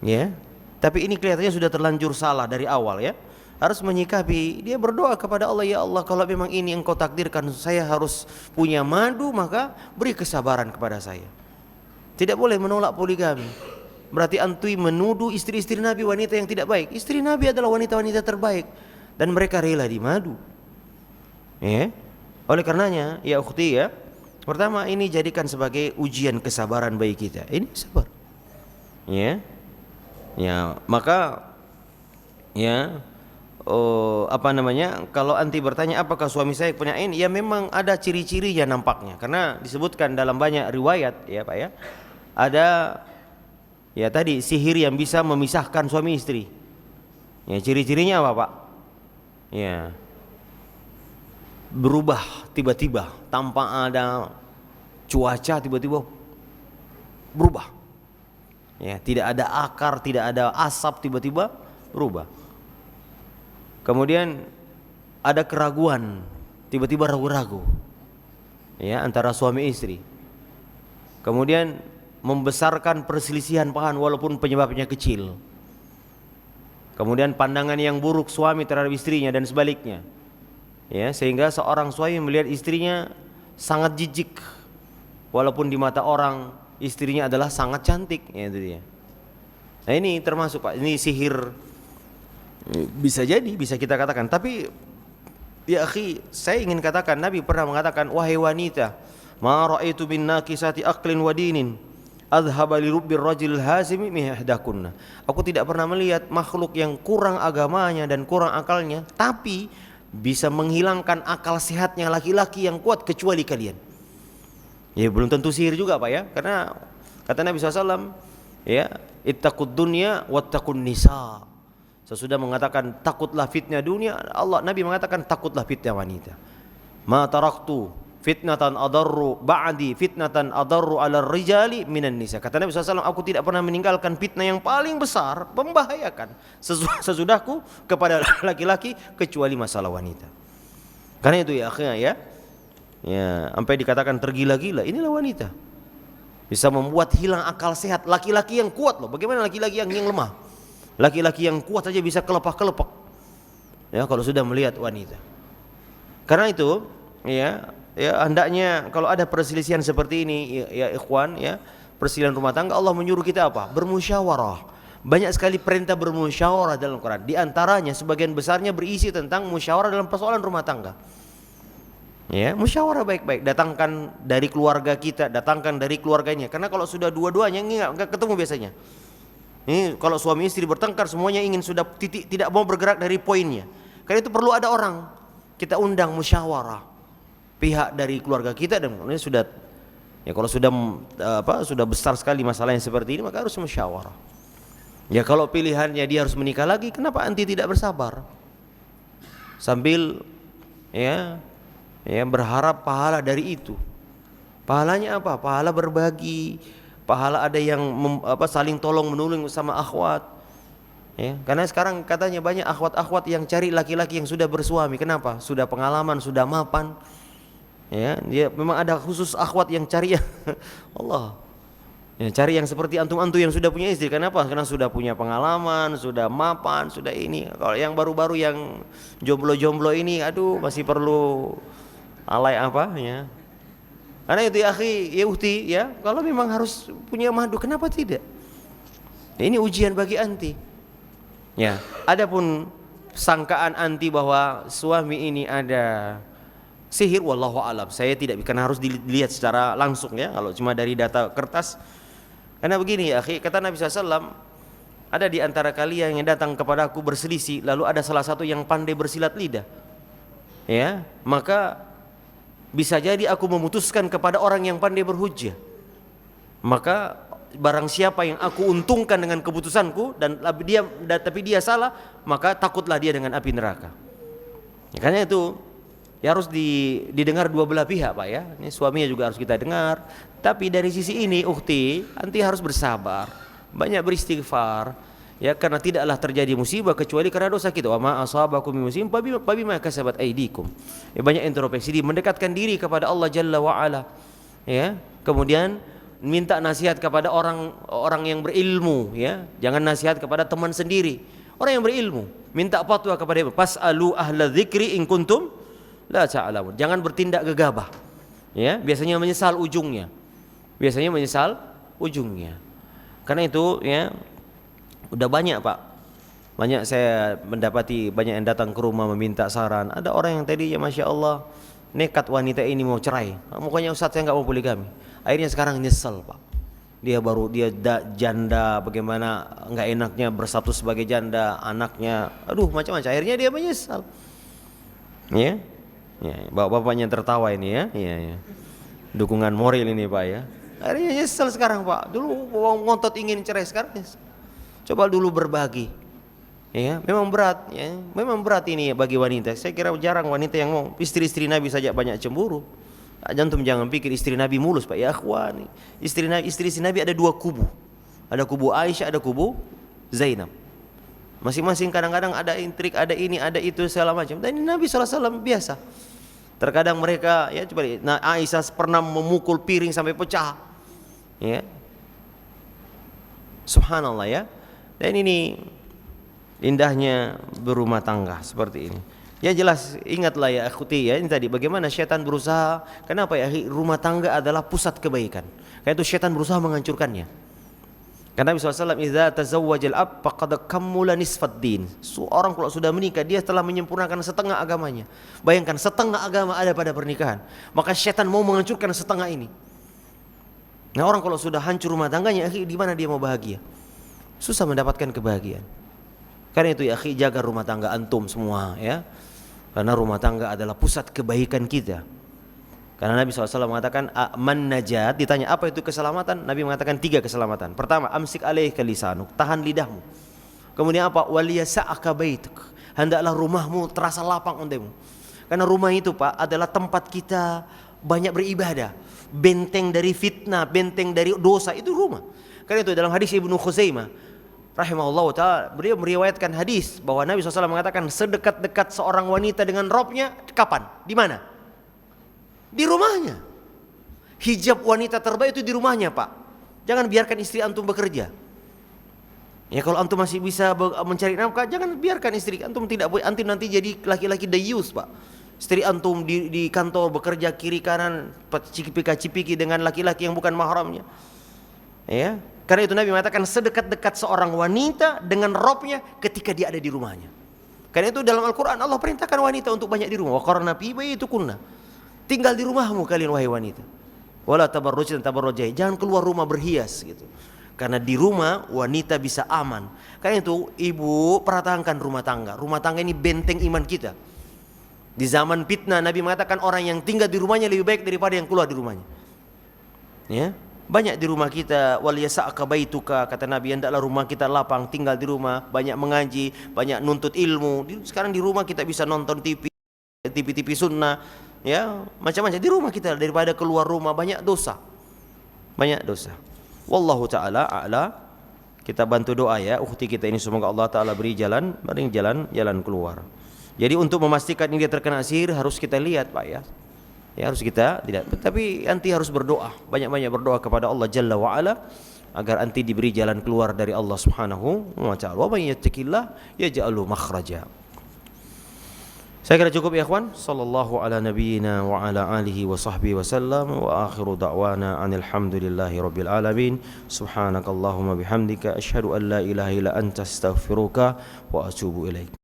Ya. Tapi ini kelihatannya sudah terlanjur salah dari awal, ya. Harus menyikapi, dia berdoa kepada Allah, ya Allah, kalau memang ini engkau takdirkan saya harus punya madu, maka beri kesabaran kepada saya. Tidak boleh menolak poligami. Berarti antui menuduh istri-istri Nabi wanita yang tidak baik. Istri Nabi adalah wanita-wanita terbaik, dan mereka rela dimadu. Ya. Oleh karenanya, ya ukhti, ya, pertama ini jadikan sebagai ujian kesabaran bagi kita. Ini sabar. Ya. Ya, maka ya, kalau anti bertanya apakah suami saya penyain, ya memang ada ciri-cirinya nampaknya, karena disebutkan dalam banyak riwayat, ya Pak, ya. Ada, ya, tadi sihir yang bisa memisahkan suami istri. Ya, ciri-cirinya apa, Pak? Ya, berubah tiba-tiba tanpa ada cuaca, tiba-tiba berubah. Ya, tidak ada akar, tidak ada asap, tiba-tiba berubah. Kemudian ada keraguan, tiba-tiba ragu-ragu, ya, antara suami istri. Kemudian membesarkan perselisihan paham walaupun penyebabnya kecil. Kemudian pandangan yang buruk suami terhadap istrinya dan sebaliknya, ya, sehingga seorang suami melihat istrinya sangat jijik, walaupun di mata orang istrinya adalah sangat cantik, ya, itu dia. Nah, ini termasuk, Pak, ini sihir, bisa jadi, bisa kita katakan. Tapi ya akhi, saya ingin katakan, Nabi pernah mengatakan, wahai wanita, ma ra'aitu bin naqisati aqlin wa dinin adhaba li rubbir rajul hazimi mihdakunna. Aku tidak pernah melihat makhluk yang kurang agamanya dan kurang akalnya tapi bisa menghilangkan akal sehatnya laki-laki yang kuat kecuali kalian. Ya, belum tentu sihir juga, Pak, ya, karena kata Nabi SAW, ya, ittaqud dunya wattaqun nisa. Sesudah mengatakan takutlah fitnah dunia, Nabi mengatakan takutlah fitnah wanita. Ma taraktu fitnatan adarru ba'di fitnatan adarru 'alal rijali minan nisa. Kata Nabi SAW, aku tidak pernah meninggalkan fitnah yang paling besar, membahayakan sesudahku kepada laki-laki kecuali masalah wanita. Karena itu, ya akhirnya, ya, sampai dikatakan tergila-gila, inilah wanita. Bisa membuat hilang akal sehat laki-laki yang kuat loh. Bagaimana laki-laki yang lemah? Laki-laki yang kuat saja bisa kelepah-kelepek, ya, kalau sudah melihat wanita. Karena itu, ya, hendaknya kalau ada perselisihan seperti ini, ya ikhwan, ya, perselisihan rumah tangga, Allah menyuruh kita apa? Bermusyawarah. Banyak sekali perintah bermusyawarah dalam Quran. Di antaranya sebagian besarnya berisi tentang musyawarah dalam persoalan rumah tangga. Ya, musyawarah baik-baik, datangkan dari keluarga kita, datangkan dari keluarganya. Karena kalau sudah dua-duanya enggak ketemu biasanya. Ini kalau suami istri bertengkar, semuanya ingin sudah titik, tidak mau bergerak dari poinnya. Karena itu perlu ada orang, kita undang musyawarah pihak dari keluarga kita, dan ini sudah, ya, kalau sudah sudah besar sekali masalahnya seperti ini, maka harus musyawarah. Ya, kalau pilihannya dia harus menikah lagi, kenapa anti tidak bersabar sambil, ya, berharap pahala dari itu. Pahalanya apa? Pahala berbagi, pahala ada yang saling tolong menolong sama akhwat. Ya, karena sekarang katanya banyak akhwat-akhwat yang cari laki-laki yang sudah bersuami. Kenapa? Sudah pengalaman, sudah mapan. Ya, dia memang ada khusus akhwat yang cari ya Allah. Ya, cari yang seperti antum-antum yang sudah punya istri. Kenapa? Karena sudah punya pengalaman, sudah mapan, sudah ini. Kalau yang baru-baru yang jomblo-jomblo ini, aduh, masih perlu alay apa, ya. Karena itu, ya akhi, ya uhti, ya, kalau memang harus punya madu, kenapa tidak? Ya, ini ujian bagi anti. Ya, adapun sangkaan anti bahwa suami ini ada sihir, wallahu alam, saya tidak, karena harus dilihat secara langsung, ya, kalau cuma dari data kertas. Karena begini, ya akhi, kata Nabi SAW, ada di antara kalian yang datang kepadaku berselisih, lalu ada salah satu yang pandai bersilat lidah, ya, maka bisa jadi aku memutuskan kepada orang yang pandai berhujjah. Maka barang siapa yang aku untungkan dengan keputusanku dan tapi dia salah, maka takutlah dia dengan api neraka. Ya, karena itu ya harus didengar dua belah pihak, Pak, ya. Ini suaminya juga harus kita dengar. Tapi dari sisi ini, ukhti, anti harus bersabar, banyak beristighfar, ya, karena tidaklah terjadi musibah kecuali karena dosa kita. Wa ma asabakum min musibah fabima kasabat aydikum. Ya, banyak introspeksi, mendekatkan diri kepada Allah Jalla wa Ala, ya. Kemudian minta nasihat kepada orang yang berilmu, ya. Jangan nasihat kepada teman sendiri. Orang yang berilmu, minta fatwa kepada dia. Fasalu ahla dzikri in kuntum la ta'lamun. Jangan bertindak gegabah. Ya, biasanya menyesal ujungnya. Karena itu, ya, udah banyak, Pak. Banyak saya mendapati banyak yang datang ke rumah meminta saran. Ada orang yang tadinya Masya Allah nekat wanita ini mau cerai. Pokoknya Ustaz saya nggak mau poligami. Akhirnya sekarang nyesel, Pak. Dia janda, bagaimana nggak enaknya bersatu sebagai janda, anaknya, aduh macam-macam. Akhirnya dia menyesal. Ya, bapak-bapaknya tertawa ini, ya. Dukungan moral ini, Pak, ya. Akhirnya nyesel sekarang, Pak. Dulu ngotot ingin cerai, sekarang nyesel. Coba dulu berbagi. Ya, memang berat, ya. Memang berat ini bagi wanita. Saya kira jarang wanita yang mau. Istri-istri Nabi saja banyak cemburu. Antum jangan pikir istri Nabi mulus, Pak, ya akhwani. Istri Nabi ada dua kubu. Ada kubu Aisyah, ada kubu Zainab. Masing-masing kadang-kadang ada intrik, ada ini, ada itu, segala macam. Dan Nabi SAW biasa. Terkadang mereka, ya coba lihat, nah, Aisyah pernah memukul piring sampai pecah. Ya. Subhanallah, ya. Dan ini indahnya berumah tangga seperti ini. Ya jelas, ingatlah ya akhwati, ya, ini tadi bagaimana syaitan berusaha. Kenapa, ya? Rumah tangga adalah pusat kebaikan. Karena itu syaitan berusaha menghancurkannya. Karena Nabi SAW, idza tazawwajal ab faqad kammula nisfad din. Seorang kalau sudah menikah, dia telah menyempurnakan setengah agamanya. Bayangkan, setengah agama ada pada pernikahan. Maka syaitan mau menghancurkan setengah ini. Nah, orang kalau sudah hancur rumah tangganya, di mana dia mau bahagia? Susah mendapatkan kebahagiaan. Karena itu, ya akhi, jaga rumah tangga antum semua, ya. Karena rumah tangga adalah pusat kebaikan kita. Karena Nabi SAW mengatakan man najat, ditanya apa itu keselamatan, Nabi mengatakan 3 keselamatan. Pertama, amsik alaika lisanuk, tahan lidahmu. Kemudian apa? Waliyasa'aka baituk, hendaklah rumahmu terasa lapang untukmu. Karena rumah itu, Pak, adalah tempat kita banyak beribadah. Benteng dari fitnah, benteng dari dosa, itu rumah. Karena itu dalam hadis Ibnu Khuzaimah rahimahullah ta'ala, beliau meriwayatkan hadis bahwa Nabi SAW mengatakan sedekat-dekat seorang wanita dengan robnya kapan? Di mana? Di rumahnya. Hijab wanita terbaik itu di rumahnya, Pak. Jangan biarkan istri antum bekerja. Ya, kalau antum masih bisa mencari nafkah, jangan biarkan istri antum tidak boleh. Antum nanti jadi laki-laki dayus, Pak. Istri antum di kantor bekerja kiri kanan, cipika-cipiki dengan laki-laki yang bukan mahramnya. Ya. Karena itu Nabi mengatakan sedekat-dekat seorang wanita dengan robnya ketika dia ada di rumahnya. Karena itu dalam Al-Quran Allah perintahkan wanita untuk banyak di rumah. Wa qarna fi bayyitukunna. Tinggal di rumahmu kalian wahai wanita. Wala tabarrujna tabarrujai. Jangan keluar rumah berhias gitu. Karena di rumah wanita bisa aman. Karena itu ibu pertahankan rumah tangga. Rumah tangga ini benteng iman kita. Di zaman fitnah Nabi mengatakan orang yang tinggal di rumahnya lebih baik daripada yang keluar di rumahnya. Ya. Banyak di rumah kita, waliyasa'aka baituka, kata Nabi, hendaklah rumah kita lapang, tinggal di rumah, banyak mengaji, banyak nuntut ilmu. Sekarang di rumah kita bisa nonton TV sunnah, ya, macam-macam di rumah kita daripada keluar rumah, banyak dosa. Wallahu taala a'la. Kita bantu doa, ya, ukhti kita ini, semoga Allah taala beri jalan keluar. Jadi untuk memastikan ini dia terkena sihir harus kita lihat, Pak, ya. Ya, harus kita tidak, tapi anti harus berdoa, banyak-banyak berdoa kepada Allah Jalla wa Ala agar anti diberi jalan keluar dari Allah Subhanahu wa taala. Wa may yattaqillah yaj'alhu makhraja. Saya kira cukup, ya ikhwan. Sallallahu ala nabiyyina wa ala alihi wa sahbihi wasallam wa akhiru da'wana anil hamdulillahi rabbil alamin. Subhanakallahumma bihamdika asyhadu an la ilaha illa anta astaghfiruka wa atubu ilaik.